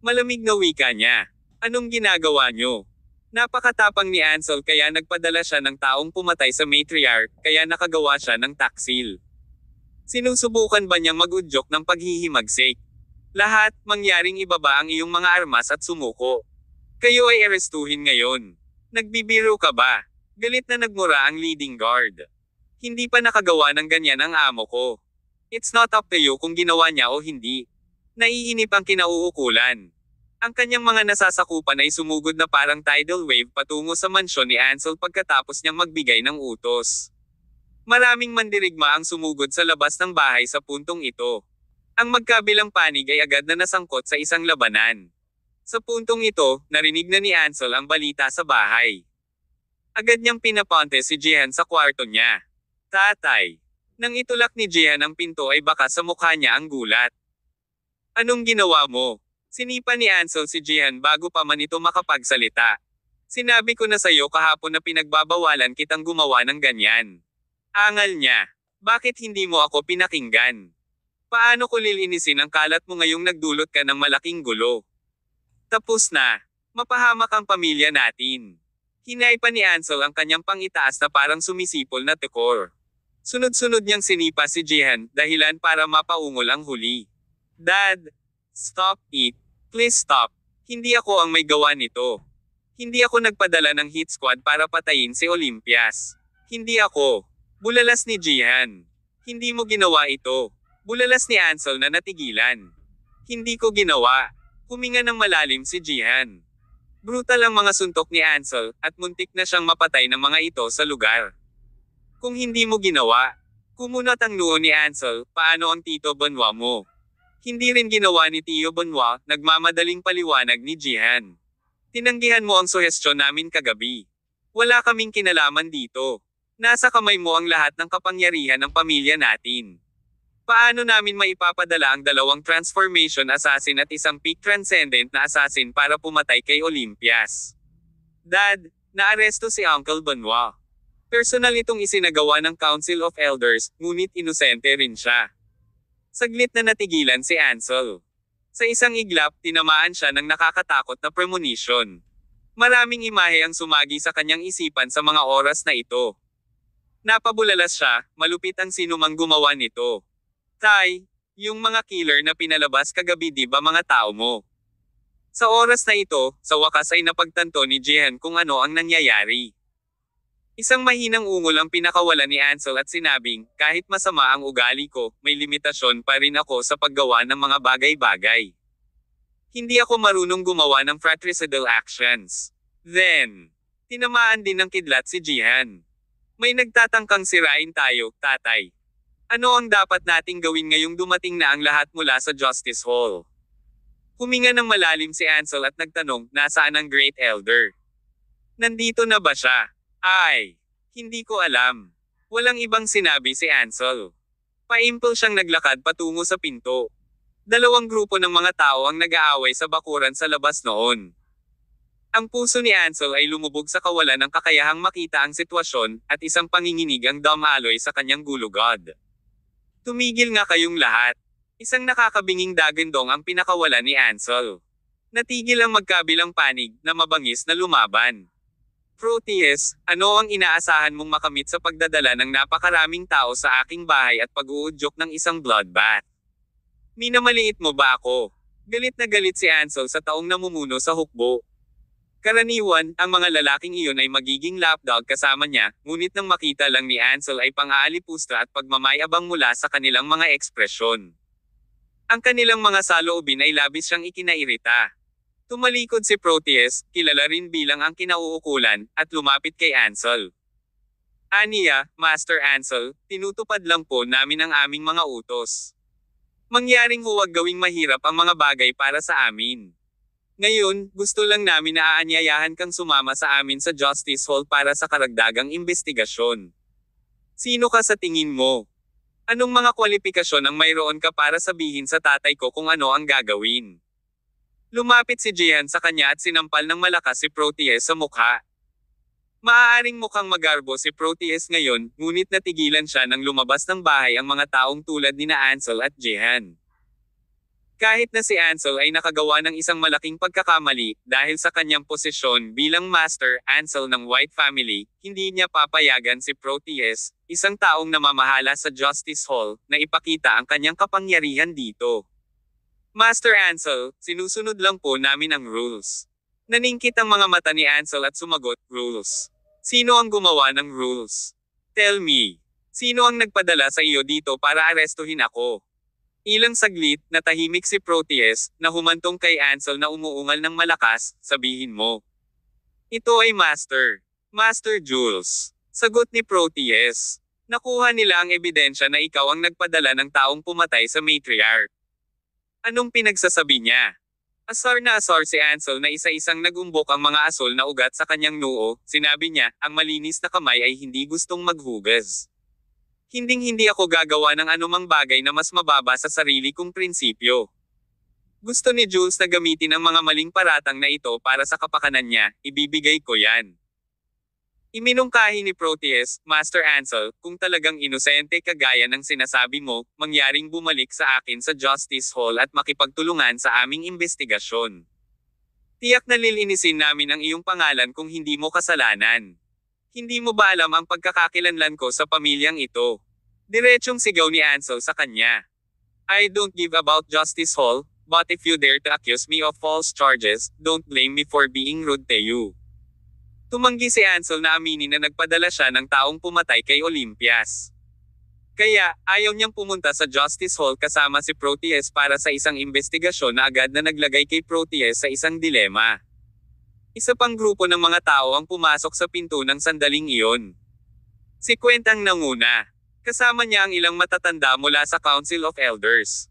Malamig na wika niya. Anong ginagawa niyo? Napakatapang ni Ansel kaya nagpadala siya ng taong pumatay sa Matriarch, kaya nakagawa siya ng taksil. Sinusubukan ba niyang mag-udyok ng paghihimagsik? Lahat, mangyaring ibaba ang iyong mga armas at sumuko. Kayo ay arestuhin ngayon. Nagbibiro ka ba? Galit na nagmura ang leading guard. Hindi pa nakagawa ng ganyan ang amo ko. It's not up to you kung ginawa niya o hindi. Naiinip ang kinauukulan. Ang kanyang mga nasasakupan ay sumugod na parang tidal wave patungo sa mansyon ni Ansel pagkatapos niyang magbigay ng utos. Maraming mandirigma ang sumugod sa labas ng bahay sa puntong ito. Ang magkabilang panig ay agad na nasangkot sa isang labanan. Sa puntong ito, narinig na ni Ansel ang balita sa bahay. Agad niyang pinaponte si Jihan sa kwarto niya. Tatay. Nang itulak ni Jihan ang pinto ay baka sa mukha niya ang gulat. Anong ginawa mo? Sinipa ni Ansel si Jihan bago pa man ito makapagsalita. Sinabi ko na sayo kahapon na pinagbabawalan kitang gumawa ng ganyan. Angal niya. Bakit hindi mo ako pinakinggan? Paano ko lilinisin ang kalat mo ngayong nagdulot ka ng malaking gulo? Tapos na. Mapahamak ang pamilya natin. Hinay pa ni Ansel ang kanyang pangitaas na parang sumisipol na tekor. Sunod-sunod niyang sinipa si Jihan, dahilan para mapaungol ang huli. Dad! Stop it! Please stop! Hindi ako ang may gawa nito. Hindi ako nagpadala ng hit squad para patayin si Olympias. Hindi ako. Bulalas ni Jihan. Hindi mo ginawa ito. Bulalas ni Ansel na natigilan. Hindi ko ginawa. Huminga ng malalim si Jihan. Brutal ang mga suntok ni Ansel, at muntik na siyang mapatay ng mga ito sa lugar. Kung hindi mo ginawa, kumunat ang noo ni Ansel, paano ang Tito Benoit mo? Hindi rin ginawa ni Tio Benoit, nagmamadaling paliwanag ni Jihan. Tinanggihan mo ang suhestyon namin kagabi. Wala kaming kinalaman dito. Nasa kamay mo ang lahat ng kapangyarihan ng pamilya natin. Paano namin maipapadala ang dalawang transformation assassin at isang peak transcendent na assassin para pumatay kay Olympias? Dad, naaresto si Uncle Benoit. Personal itong isinagawa ng Council of Elders, ngunit inosente rin siya. Saglit na natigilan si Ansel. Sa isang iglap, tinamaan siya ng nakakatakot na premonition. Maraming imahe ang sumagi sa kanyang isipan sa mga oras na ito. Napabulalas siya, malupit ang sinumang gumawa nito. Tay, yung mga killer na pinalabas kagabi di ba mga tao mo? Sa oras na ito, sa wakas ay napagtanto ni Jihan kung ano ang nangyayari. Isang mahinang ungol ang pinakawalan ni Ansel at sinabing, kahit masama ang ugali ko, may limitasyon pa rin ako sa paggawa ng mga bagay-bagay. Hindi ako marunong gumawa ng fratricidal actions. Then, tinamaan din ng kidlat si Jihan. May nagtatangkang sirain tayo, tatay. Ano ang dapat nating gawin ngayong dumating na ang lahat mula sa Justice Hall? Huminga ng malalim si Ansel at nagtanong, nasaan ang Great Elder? Nandito na ba siya? Ay, hindi ko alam. Walang ibang sinabi si Ansel. Paimpol siyang naglakad patungo sa pinto. Dalawang grupo ng mga tao ang nag-aaway sa bakuran sa labas noon. Ang puso ni Ansel ay lumubog sa kawalan ng kakayahang makita ang sitwasyon, at isang panginginig ang dumaloy sa kanyang gulugod. Tumigil nga kayong lahat. Isang nakakabinging dagandong ang pinakawalan ni Ansel. Natigil ang magkabilang panig, na mabangis na lumaban. Proteus, ano ang inaasahan mong makamit sa pagdadala ng napakaraming tao sa aking bahay at pag-uudyok ng isang bloodbath? Minamaliit mo ba ako? Galit na galit si Ansel sa taong namumuno sa hukbo. Karaniwan, ang mga lalaking iyon ay magiging lapdog kasama niya, ngunit nang makita lang ni Ansel ay pang-aalipusta at pagmamayabang mula sa kanilang mga ekspresyon. Ang kanilang mga saloobin ay labis siyang ikinairita. Tumalikod si Proteus, kilala rin bilang ang kinauukulan, at lumapit kay Ansel. Aniya, Master Ansel, tinutupad lang po namin ang aming mga utos. Mangyaring huwag gawing mahirap ang mga bagay para sa amin. Ngayon, gusto lang namin na aanyayahan kang sumama sa amin sa Justice Hall para sa karagdagang investigasyon. Sino ka sa tingin mo? Anong mga kwalifikasyon ang mayroon ka para sabihin sa tatay ko kung ano ang gagawin? Lumapit si Jihan sa kanya at sinampal ng malakas si Proteus sa mukha. Maaaring mukhang magarbo si Proteus ngayon, ngunit natigilan siya nang lumabas ng bahay ang mga taong tulad ni Ansel at Jihan. Kahit na si Ansel ay nakagawa ng isang malaking pagkakamali, dahil sa kanyang posisyon bilang Master Ansel ng White Family, hindi niya papayagan si Proteus, isang taong namamahala sa Justice Hall, na ipakita ang kanyang kapangyarihan dito. Master Ansel, sinusunod lang po namin ang rules. Naningkit ang mga mata ni Ansel at sumagot, rules. Sino ang gumawa ng rules? Tell me. Sino ang nagpadala sa iyo dito para arestuhin ako? Ilang saglit, natahimik si Proteus, na humantong kay Ansel na umuungal ng malakas, sabihin mo. Ito ay Master. Master Jules. Sagot ni Proteus. Nakuha nila ang ebidensya na ikaw ang nagpadala ng taong pumatay sa matriarch. Anong pinagsasabi niya? Asar na asar si Ansel na isa-isang nagumbok ang mga asol na ugat sa kanyang noo, sinabi niya, ang malinis na kamay ay hindi gustong maghugas. Hinding-hindi ako gagawa ng anumang bagay na mas mababa sa sarili kong prinsipyo. Gusto ni Jules na gamitin ang mga maling paratang na ito para sa kapakanan niya, ibibigay ko yan. Iminungkahi ni Proteus, Master Ansel, kung talagang inosente kagaya ng sinasabi mo, mangyaring bumalik sa akin sa Justice Hall at makipagtulungan sa aming investigasyon. Tiyak na lilinisin namin ang iyong pangalan kung hindi mo kasalanan. Hindi mo ba alam ang pagkakakilanlan ko sa pamilyang ito? Diretsong sigaw ni Ansel sa kanya. I don't give about Justice Hall, but if you dare to accuse me of false charges, don't blame me for being rude to you. Tumanggi si Ansel na aminin na nagpadala siya ng taong pumatay kay Olympias. Kaya, ayaw niyang pumunta sa Justice Hall kasama si Proteus para sa isang investigasyon na agad na naglagay kay Proteus sa isang dilema. Isa pang grupo ng mga tao ang pumasok sa pinto ng sandaling iyon. Si Quent ang nanguna. Kasama niya ang ilang matatanda mula sa Council of Elders.